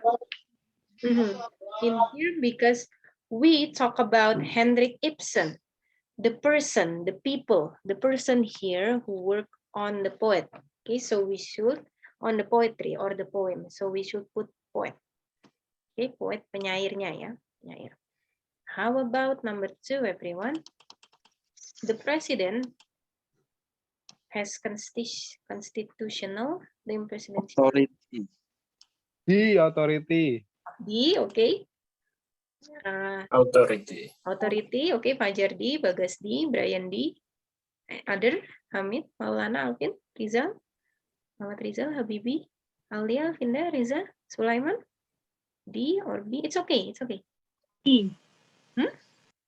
in here because we talk about Henrik Ibsen, the person, the people, the person here who work on the poet. Okay, so we should on the poetry or the poem. So we should put poet. Okay, poet penyairnya ya, penyair. How about number 2, everyone? The president has constitutional, the presidency. Authority. D. Authority. D, okay. Authority. Authority, okay. Fajar D, Bagas D, Brian D. Other, Hamid, Maulana, Alvin, Rizal, Muhammad Rizal, Habibi, Alia, Finda, Riza, Sulaiman. D or B? It's okay, it's okay. D.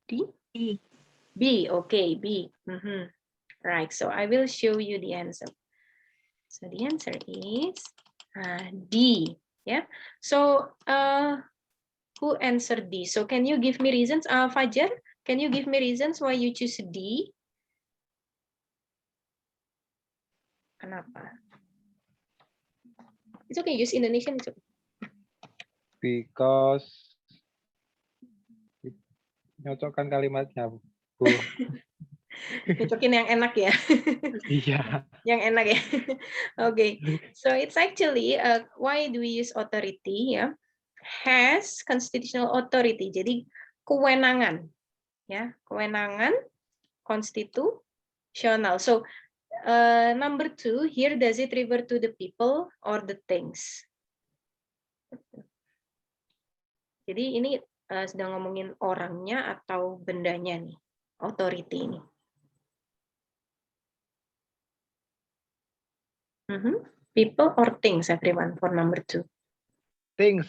D? D. B, okay, B. Right, so I will show you the answer. So the answer is D. Yeah. So who answered D? So can you give me reasons? Fajar, can you give me reasons why you choose D? Kenapa? It's okay, use Indonesian. It's okay. Because nyocokkan kalimatnya, Bu. Nyocokin yang enak ya. Iya. Yang enak ya. Okay. So it's actually why do we use authority ya? Has constitutional authority. Jadi kewenangan ya, kewenangan konstitusional. So number 2 here, does it refer to the people or the things? Jadi ini sedang ngomongin orangnya atau bendanya nih, authority ini. People or things, everyone, for number 2. Things.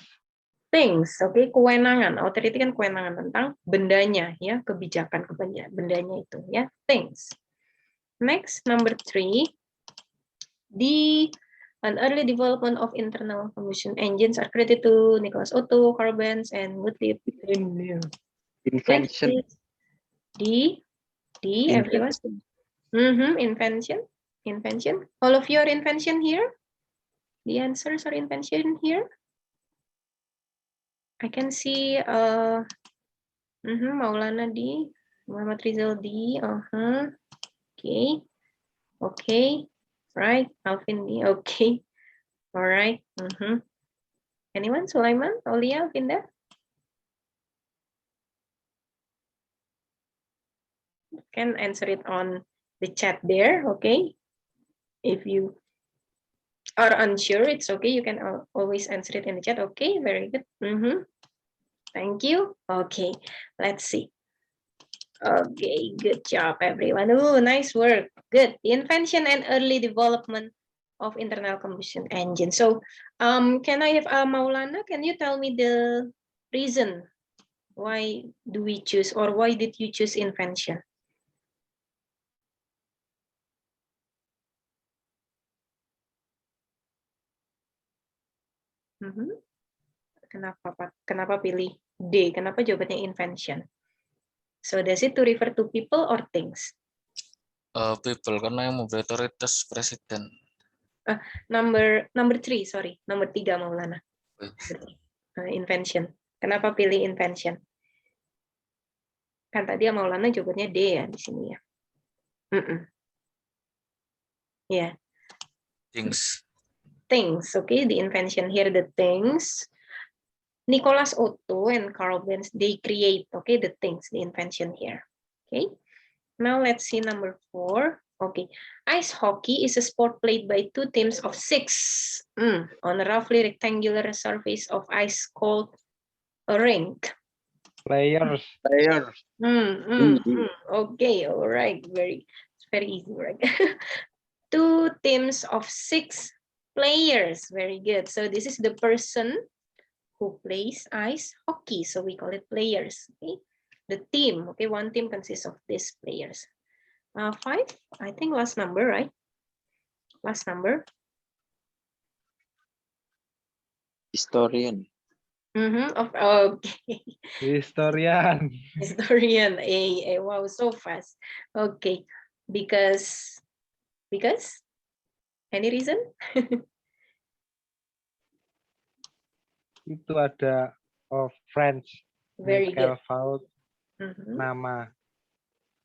Things, oke, kewenangan. Authority kan kewenangan tentang bendanya, ya, kebijakan bendanya itu, ya, things. Next, number 3, an early development of internal combustion engines are credited to Nicholas Otto, Carl Benz, and Gottlieb. Invention. Everyone. Invention. All of your invention here. The answers are invention here. I can see Maulana D, Muhammad Rizal D. Okay. Right. Alvin D. Okay. All right. Anyone? Sulaiman? Aulia? Vinda? Can answer it on the chat there. Okay. If you are unsure, it's okay. You can always answer it in the chat. Okay. Very good. Thank you. Okay. Let's see. Okay, good job, everyone. Oh, nice work. Good. The invention and early development of internal combustion engine. So, can I have Maulana? Can you tell me the reason why do we choose, or why did you choose invention? Kenapa pilih D? Kenapa jawabannya invention? So does it to refer to people or things? People, karena yang memberi otoritas presiden. Number 3, sorry. Nomor 3 Maulana. Invention. Kenapa pilih invention? Kan tadi Maulana jawabannya D ya di sini ya. Yeah. Things, okay. The invention here, the things. Nicholas Otto and Carl Benz, they create, okay, the things, the invention here. Okay. Now let's see number 4. Okay. Ice hockey is a sport played by 2 teams of 6 on a roughly rectangular surface of ice called a rink. Players. Okay, all right. It's very easy, right? 2 teams of 6 players. Very good. So this is the person who plays ice hockey. So we call it players. Okay. The team. Okay, one team consists of these players. 5. I think last number, right? Last number. Historian. Okay. Historian. Historian. Wow, so fast. Okay. Because any reason? Itu ada French. Very good. Faut nama.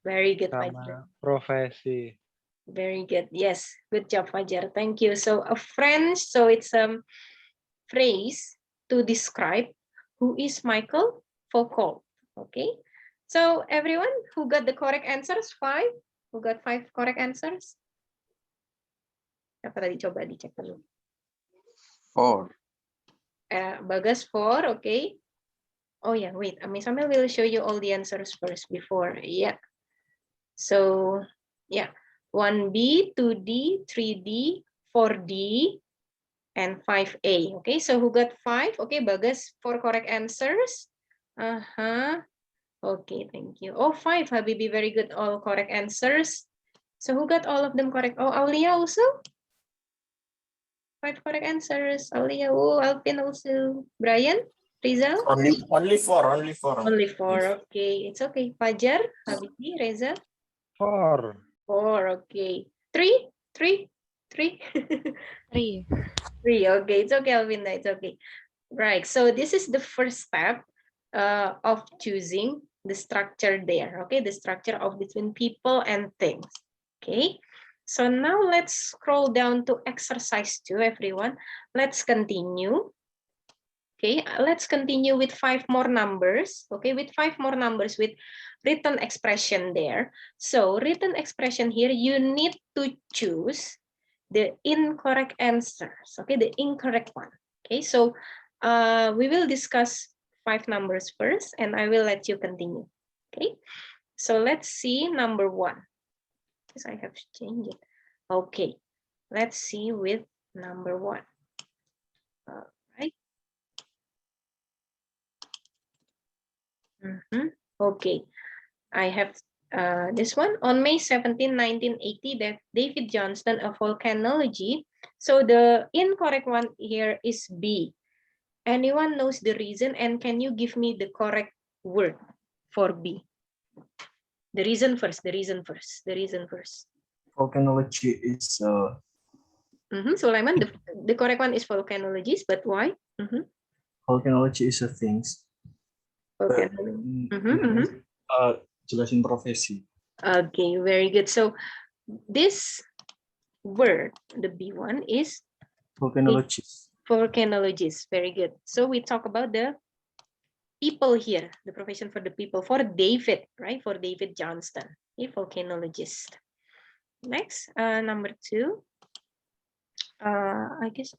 Very good, sama Fajar. Profesi. Very good. Yes, good job, Fajar. Thank you. So a French, so it's a phrase to describe who is Michael Foucault. Okay. So everyone who got the correct answers, 5? Who got 5 correct answers? Apa tadi, coba dicek dulu. 4. Bagas 4, okay. Oh yeah, wait. Miss Amel will show you all the answers first before. Yeah. So yeah, 1B, 2D, 3D, 4D, and 5A. Okay, so who got 5? Okay, Bagas 4 correct answers. Okay, thank you. Oh, 5, Habibi, very good. All correct answers. So who got all of them correct? Oh, Aulia also? 5 correct answers. Aulia, oh, Alpin also. Brian, Rizal? Only 4. Only 4, okay. It's okay. Fajar, Habibi, Reza? 4. 4, okay. 3? 3? 3. 3, okay. It's okay, Alvinda, it's okay. Right, so this is the first step of choosing the structure there, okay? The structure of between people and things, okay? So now let's scroll down to exercise 2, everyone. Let's continue. Okay, let's continue with 5 more numbers. Okay, with 5 more numbers with written expression there. So written expression here, you need to choose the incorrect answers. Okay, the incorrect one. Okay, so we will discuss 5 numbers first, and I will let you continue. Okay, so let's see number 1. Because I have to change it. Okay, let's see with number 1. All right. Okay, I have this one. On May 17, 1980, that David Johnston, a volcanology. So the incorrect one here is B. Anyone knows the reason, and can you give me the correct word for B? The reason first, the reason first, the reason first. Volcanology is Sulaiman, the correct one is volcanologist, but why? volcanology is a things. Volcanology. Jelasin profesi. Okay, very good. So this word, the B one, is Volcanologist. volcanologist. Very good. So we talk about the people here, the profession for the people, for David, right? For David Johnston, a volcanologist. Next, number 2. I guess,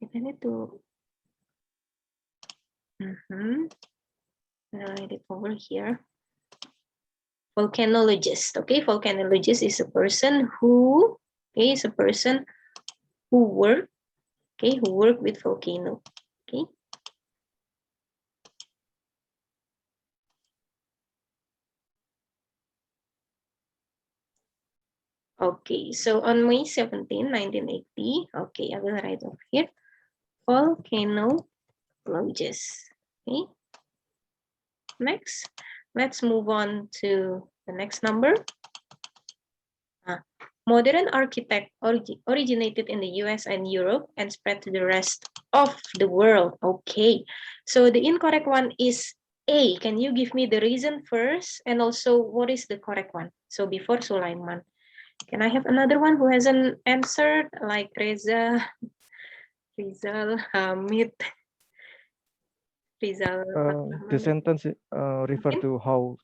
if I need to write it over here. Volcanologist. Okay, volcanologist is a person who work, who work with volcano. Okay. Okay, so on May 17, 1980, okay, I will write over here, volcanologist. Okay. Next, let's move on to the next number. Modern architect originated in the US and Europe and spread to the rest of the world. Okay, so the incorrect one is A. Can you give me the reason first, and also what is the correct one? So before Sulaiman, can I have another one who hasn't answered, like Reza, Rizal, Hamid, Rizal? The sentence refer to how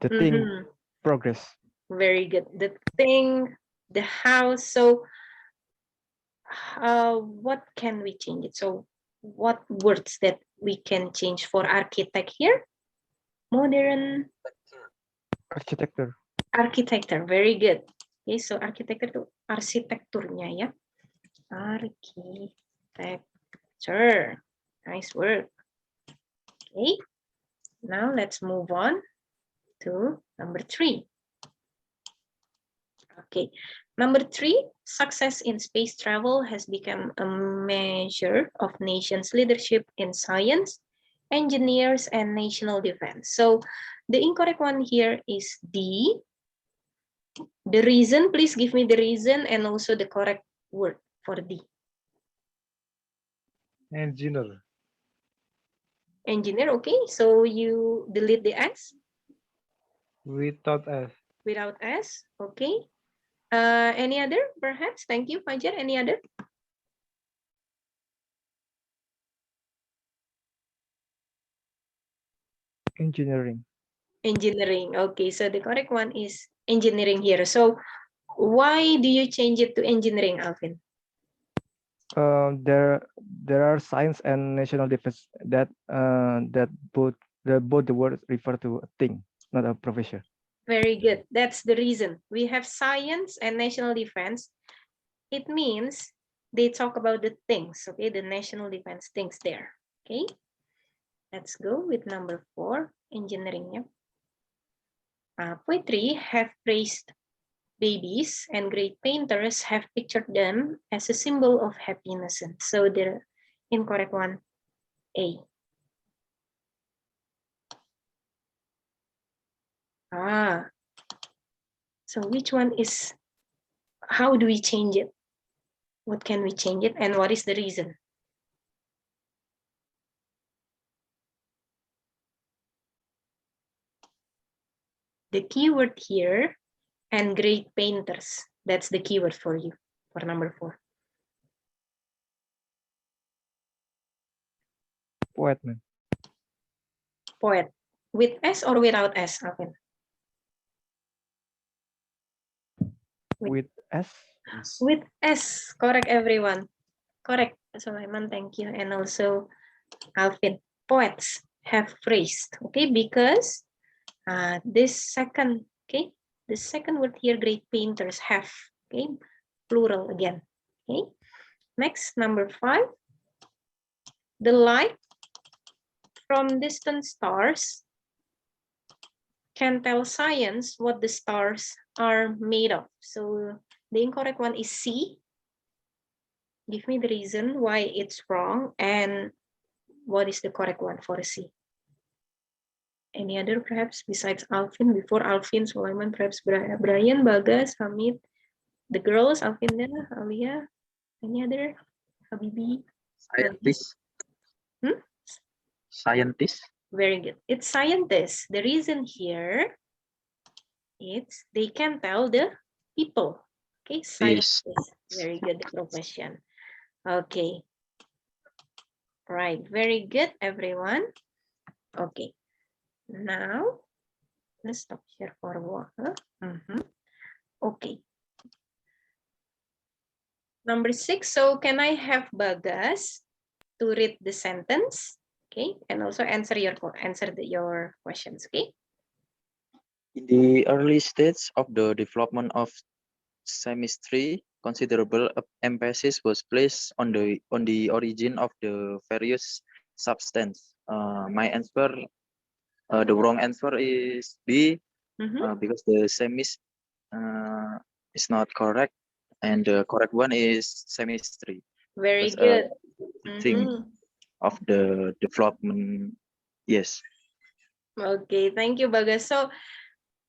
the thing progress. Very good. The thing, the house. So what can we change it? So what words that we can change for architect here? Modern Architecture. architecture. Very good. Okay, so architecture itu arsitekturnya ya. Architecture. Nice work. Okay. Now let's move on to number 3. Okay, number 3, success in space travel has become a measure of nations' leadership in science, engineers, and national defense. So the incorrect one here is D. The reason, please give me the reason and also the correct word for D. Engineer. Engineer, okay, so you delete the S? Without S. Without S, okay. Any other, perhaps? Thank you, Fajar. Any other? Engineering. Engineering. Okay, so the correct one is engineering here. So why do you change it to engineering, Alvin? There are science and national defense that both the words refer to a thing, not a profession. Very good. That's the reason. We have science and national defense. It means they talk about the things, okay? The national defense things there, okay? Let's go with number 4, engineering. Poetry have praised babies, and great painters have pictured them as a symbol of happiness. So the incorrect one, A. So which one is, how do we change it? What can we change it, and what is the reason? The keyword here, and great painters. That's the keyword for you, for number 4. Poet, man. Poet. With S or without S, Alvin? With S. With S. Correct, everyone. Correct, Sulaiman, thank you. And also Alvin. Poets have phrased, okay, because this second, okay, the second word here, great painters have, okay, plural again, okay. Next, number 5, the light from distant stars can tell science what the stars are made of. So the incorrect one is C. Give me the reason why it's wrong and what is the correct one for C. Any other perhaps besides Alvin? Before Alvin, Sulaiman, perhaps Brian, Bagas, Hamid, the girls, Alvinda, Alia, any other? Habibi? Scientist. Hmm? Scientist. Very good. It's scientists. The reason here is they can tell the people. Okay, scientists. Very good profession. Okay. Right. Very good, everyone. Okay. Now, let's stop here for a while. Okay. Number 6. So, can I have Bagas to read the sentence? Okay, and also answer your questions. Okay. In the early stage of the development of chemistry, considerable emphasis was placed on the origin of the various substances. My answer, the wrong answer is B, because the chemist is not correct, and the correct one is chemistry. Very good. Thing of the development. Yes. Okay, thank you, Bagas. So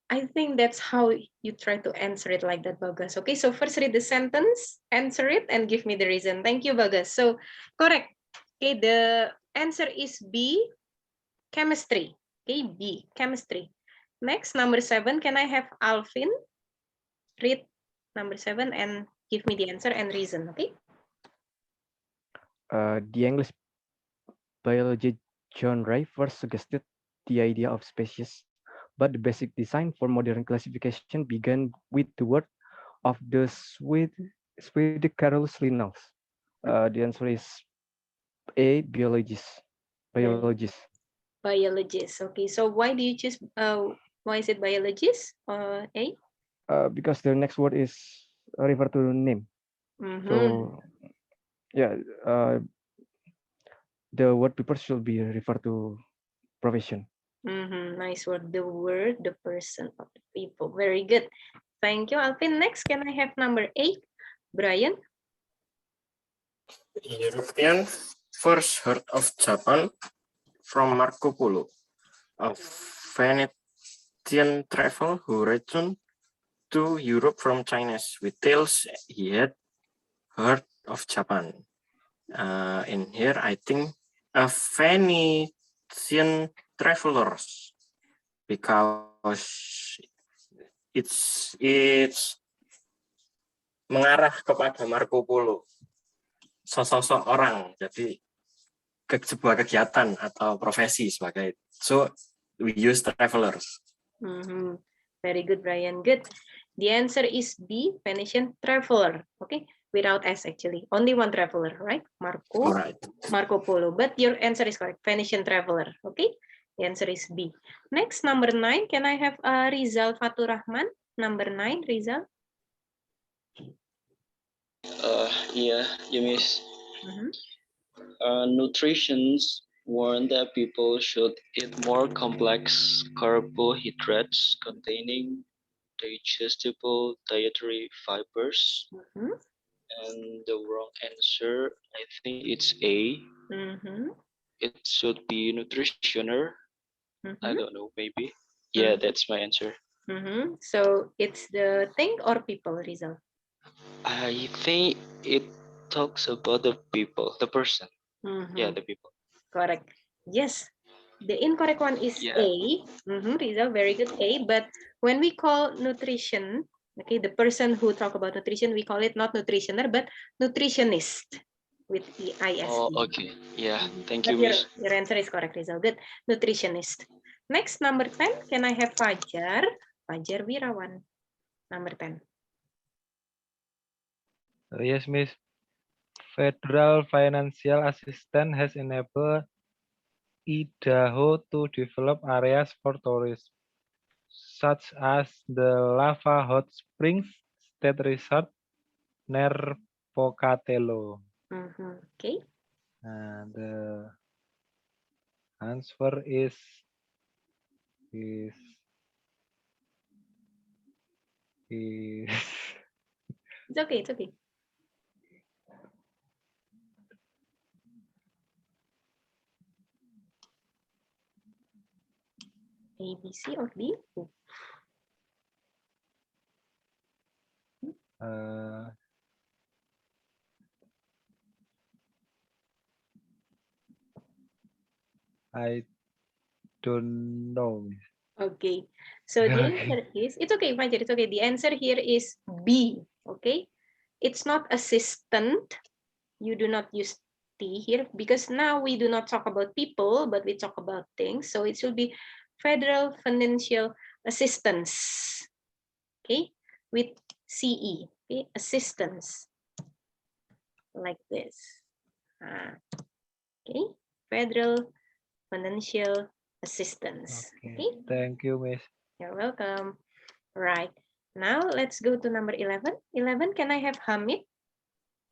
I think that's how you try to answer it like that, Bagas. Okay, so first read the sentence, answer it, and give me the reason. Thank you, Bagas. So correct. Okay, the answer is B, chemistry. Okay, B, chemistry. Next, number 7. Can I have Alvin read number 7 and give me the answer and reason? Okay. The English biology genre first suggested the idea of species, but the basic design for modern classification began with the word of the Swedish Carolus Linnaeus. The answer is A, biologist. Biologist. Okay, so why do you choose? Why is it biologist? A. Because the next word is refer to name. So yeah, the word paper should be refer to profession. Nice word. The word, the person of the people. Very good. Thank you, Alvin. Next, can I have number 8? Brian? European first heard of Japan from Marco Polo, a Venetian traveler who returned to Europe from China with tales he had heard of Japan. In here, I think a Venetian travelers, because it's mengarah kepada Marco Polo, sosok orang, jadi sebuah kegiatan atau profesi sebagai, so we use travelers. Very good, Brian. Good. The answer is B, Venetian traveler. Okay, without S actually. Only one traveler, right? Marco Polo. But your answer is correct. Venetian traveler. Okay. The answer is B. Next, number 9. Can I have Rizal Fatur Rahman? Number 9, Rizal. Yeah, you miss. Nutritions warn that people should eat more complex carbohydrates containing digestible dietary fibers. And the wrong answer, I think it's A. It should be nutritioner. I don't know, maybe. Yeah, that's my answer. So it's the thing or people, Rizal? I think it talks about the people, the person. Yeah, the people. Correct. Yes. The incorrect one is A. Rizal, very good, A. But when we call nutrition, okay, the person who talk about nutrition, we call it not nutritioner, but nutritionist with E-I-S-T. Oh, okay. Yeah, thank you, But Miss. your answer is correct, Rizal. Good. Nutritionist. Next, number 10. Can I have Fajar? Fajar Wirawan. Number 10. Yes, Miss. Federal financial assistance has enabled Idaho to develop areas for tourism, such as the Lava Hot Springs State Resort near Pocatello. Okay. And the answer is It's okay. It's okay. A, B, C, or D? I don't know. Okay. So the answer is, it's okay, Fajar, it's okay. The answer here is B. Okay. It's not assistant. You do not use T here because now we do not talk about people, but we talk about things. So it should be federal financial assistance. Okay. With CE. Okay. Assistance. Like this. Okay. Federal financial assistance. Okay. Thank you, Miss. You're welcome. Right. Now let's go to number 11. 11, can I have Hamid?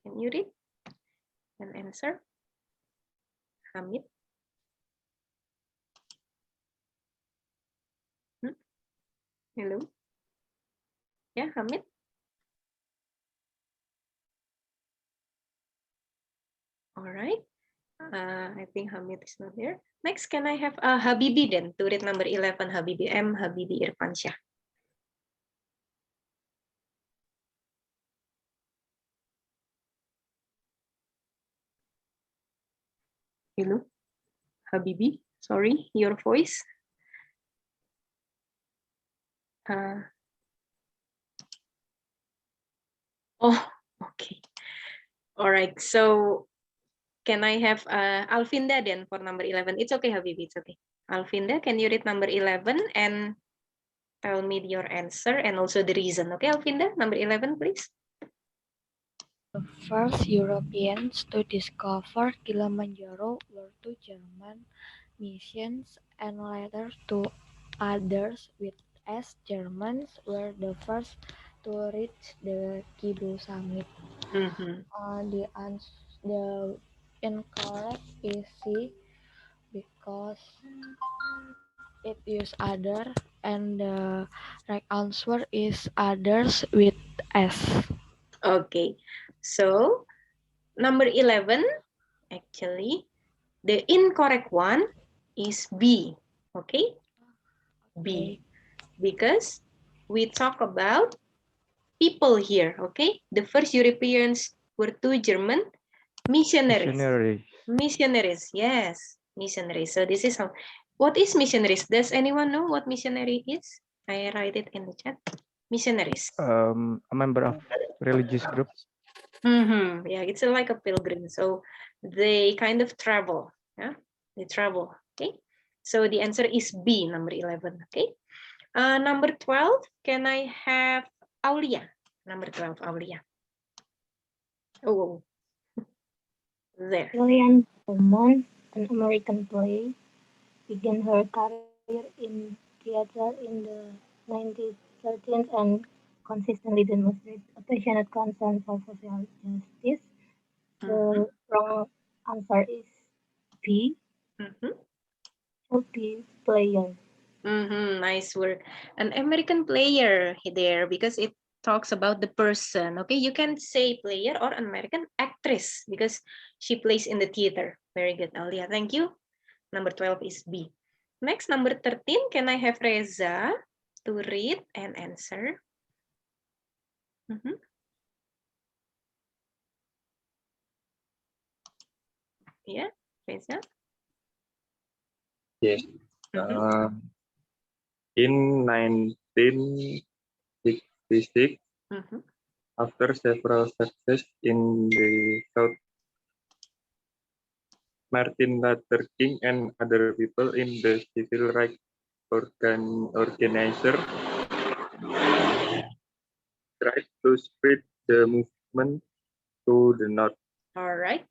Can you read and answer? Hamid. Hello. Yeah, Hamid. All right. I think Hamid is not there. Next, can I have Habibi then to read number 11, Habibi M, Habibi Irfansyah. Hello, Habibi. Sorry, your voice. Oh, okay. All right. So can I have Alvinda then for number 11? It's okay, Habibi. It's okay. Alvinda, can you read number 11 and tell me your answer and also the reason? Okay, Alvinda, number 11, please. The first Europeans to discover Kilimanjaro were two German missions, and later two others, with as Germans were the first to reach the Kibo summit. The incorrect is C, because it is other, and the right answer is others with S. Okay, so number 11, actually, the incorrect one is B, okay? B, because we talk about people here, okay? The first Europeans were two German missionaries. Missionaries, yes, missionaries. So this is how, what is missionaries? Does anyone know what missionary is? I write it in the chat. Missionaries. A member of religious group. Yeah, it's like a pilgrim. So they kind of travel. Yeah, they travel. Okay. So the answer is B, number 11. Okay. Number 12, can I have Aulia? Number 12, Aulia. Oh, there. Julianne Moore, an American player, began her career in theater in the 1930s and consistently demonstrated a passionate concern for social justice. The wrong answer is B. Hockey player. Nice work. An American player there because it talks about the person. Okay, you can say player or an American actress because she plays in the theater. Very good, Alia. Thank you. Number 12 is B. Next, number 13. Can I have Reza to read and answer? Yeah, Reza. Yes. In 1966, after several success in the South, Martin Luther King and other people in the civil rights organizer tried to spread the movement to the north. All right.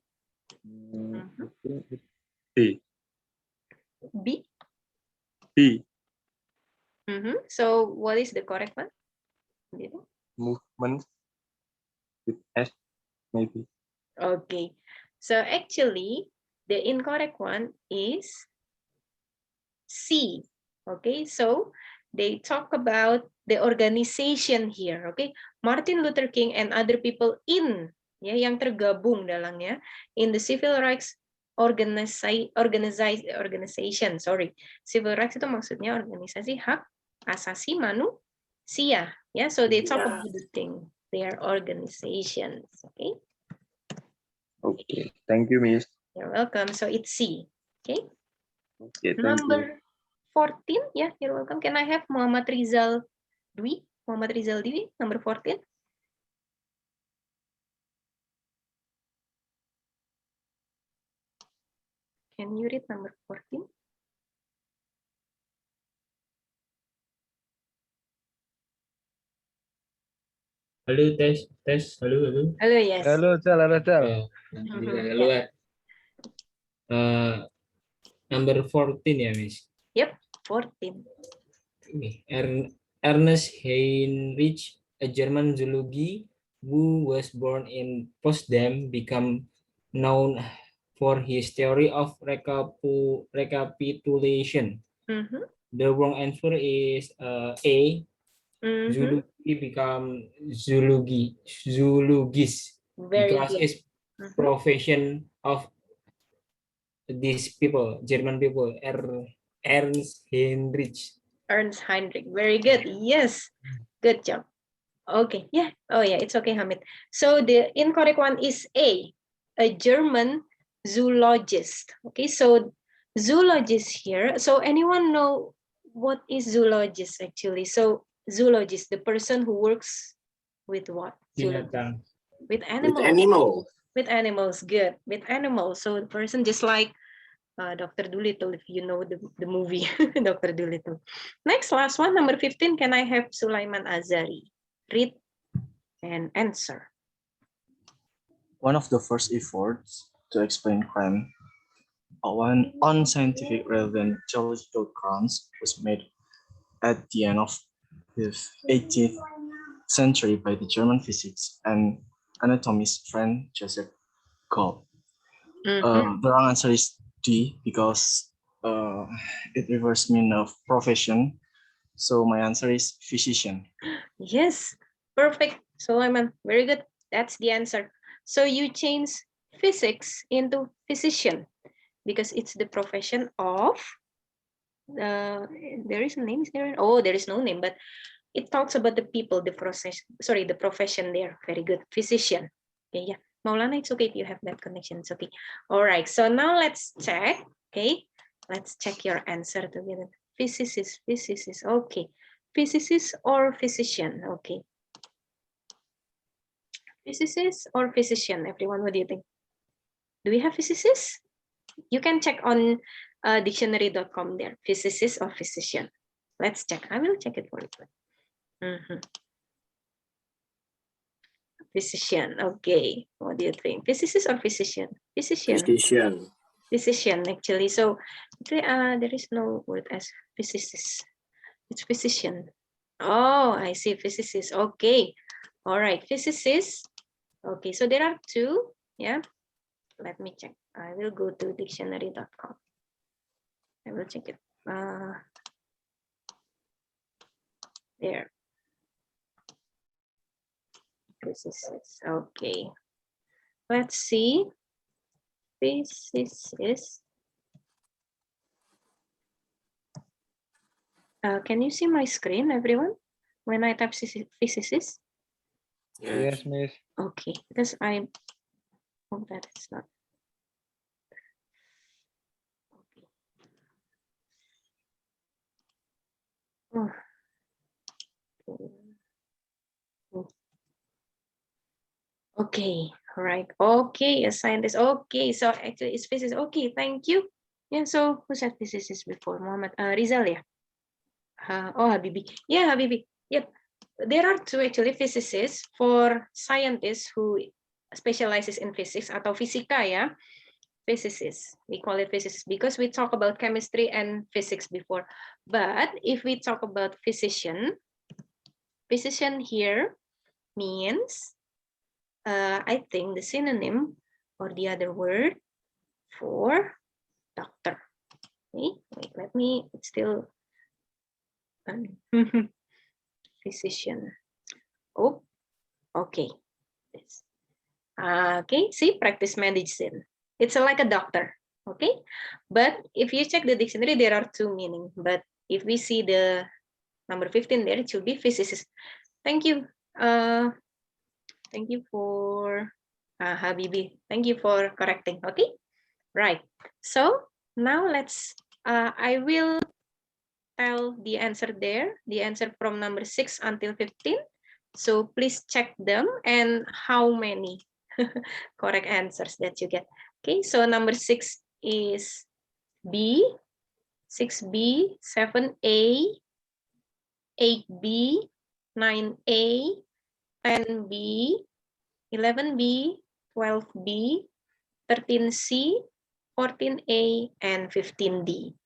D. B? B. So what is the correct one? Movement with S, maybe. Okay. So actually, the incorrect one is C. Okay, so they talk about the organization here. Okay, Martin Luther King and other people in, ya, yang tergabung dalangnya in the civil rights organization. Sorry, civil rights itu maksudnya organisasi hak asasi manusia. Ya, so they talk about the thing. They are organizations. Okay. Okay, thank you, Miss. You're welcome. So it's C. Okay. Okay, thank you. Number 14, yeah, you're welcome. Can I have Muhammad Rizal Dwi? Muhammad Rizal Dwi, number 14. Can you read number 14? Halo, tes. Halo. Hello, yes. Halo, Cel. Halo. Number 14 ya, Miss. Yep, 14. Ernest Heinrich, a German zoology who was born in Potsdam, became known for his theory of recapitulation. The wrong answer is A. Zoology become zoologist because it's profession of these people, German people, Ernst Heinrich. Ernst Heinrich, very good. Yes, good job. Okay, yeah. Oh yeah, it's okay, Hamid. So the incorrect one is A German zoologist. Okay, so zoologist here. So anyone know what is zoologist actually? So zoologist, the person who works with what? Binatang. With animals. With animals. With animals, good. With animals. So the person just like Dr. Dolittle, if you know the movie, Dr. Dolittle. Next, last one, number 15. Can I have Sulaiman Azari? Read and answer. One of the first efforts to explain crime on scientific rather than geological grounds was made at the end of the 18th century by the German physicist and anatomist friend Joseph Gall. The wrong answer is D because it refers mean of profession. So my answer is physician. Yes, perfect, Sulaiman. Very good. That's the answer. So you change physics into physician because it's the profession of. There is a name, is there? Oh, there is no name, but it talks about the people, the process. Sorry, the profession there. Very good, physician. Okay, yeah. Maulana, it's okay if you have that connection. It's okay. All right. So now let's check. Okay, let's check your answer together. Physicist. Okay. Physicist or physician? Okay. Physicist or physician? Everyone, what do you think? Do we have physicists? You can check on dictionary.com there. Physicist or physician? Let's check. I will check it for you. Physician. Okay. What do you think? Physicist or physician? Physician. Physician, actually. So there is no word as physicist. It's physician. Oh, I see. Physicist. Okay. All right. Physicist. Okay. So there are two. Yeah. Let me check. I will go to dictionary.com. I will check it. There. Physicist. Okay. Let's see. Physicist. Can you see my screen, everyone? When I type physicist? Yes, Miss. Okay, because I hope that it's not. Okay. Okay, right. Okay, a scientist. Okay, so actually it's physicist. Okay, thank you. Yeah, so who said physicist before? Muhammad Rizal, yeah. Oh, Habibi. Yeah, Habibi. Yep. There are two actually physicists for scientists who specializes in physics atau fisika ya. physicist. We call it physicist because we talk about chemistry and physics before. But if we talk about physician, physician here means, I think the synonym or the other word for doctor. Okay, wait, let me still physician. Oh, okay. Okay, see, practice medicine. It's like a doctor. Okay, but if you check the dictionary, there are two meanings. But if we see the number 15 there, it should be physicist. Thank you. Thank you for Habibi. Thank you for correcting. Okay, right. So now let's. I will tell the answer there. The answer from number 6 until 15. So please check them and how many correct answers that you get. Okay, so number 6 is B, 6B, 7A, 8B, 9A, 10B, 11B, 12B, 13C, 14A, and 15D.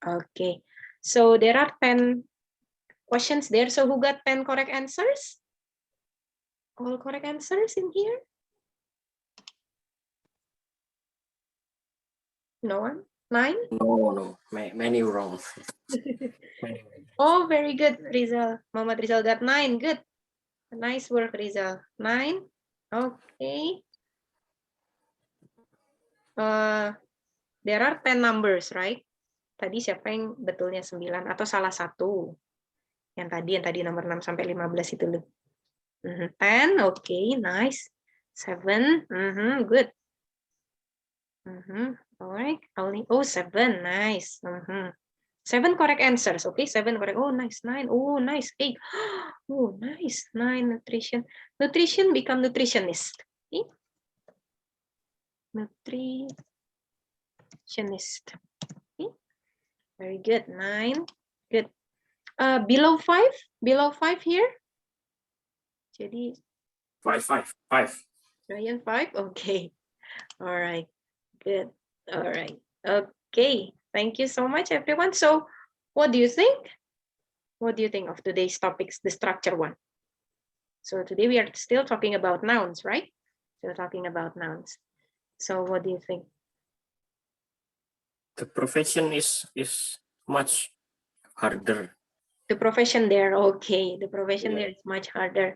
Okay, so there are 10 questions there. So who got 10 correct answers? All correct answers in here? No one? 9? No, many wrong. Oh, very good, Rizal. Muhammad Rizal got 9. Good. Nice work, Rizal. 9. Okay. There are 10 numbers, right? Tadi siapa yang betulnya 9 atau salah satu? Yang tadi nomor 6 sampai 15 itu loh. 10, okay, nice. 7, good. Alright, only 7, nice. 7 correct answers, okay, 7 correct. Oh, nice. 9, oh, nice. 8, oh, nice. 9, nutrition. Nutrition become nutritionist. Okay? Nutritionist. Okay? Very good. 9, good. Below 5? Below 5 here? Jadi 5. Ryan 5? Okay. All right. Good. All right. Okay. Thank you so much, everyone. So what do you think? What do you think of today's topics, the structure one? So today we are still talking about nouns, right? Still talking about nouns. So what do you think? The profession is much harder. The profession there, okay. The profession there is much harder.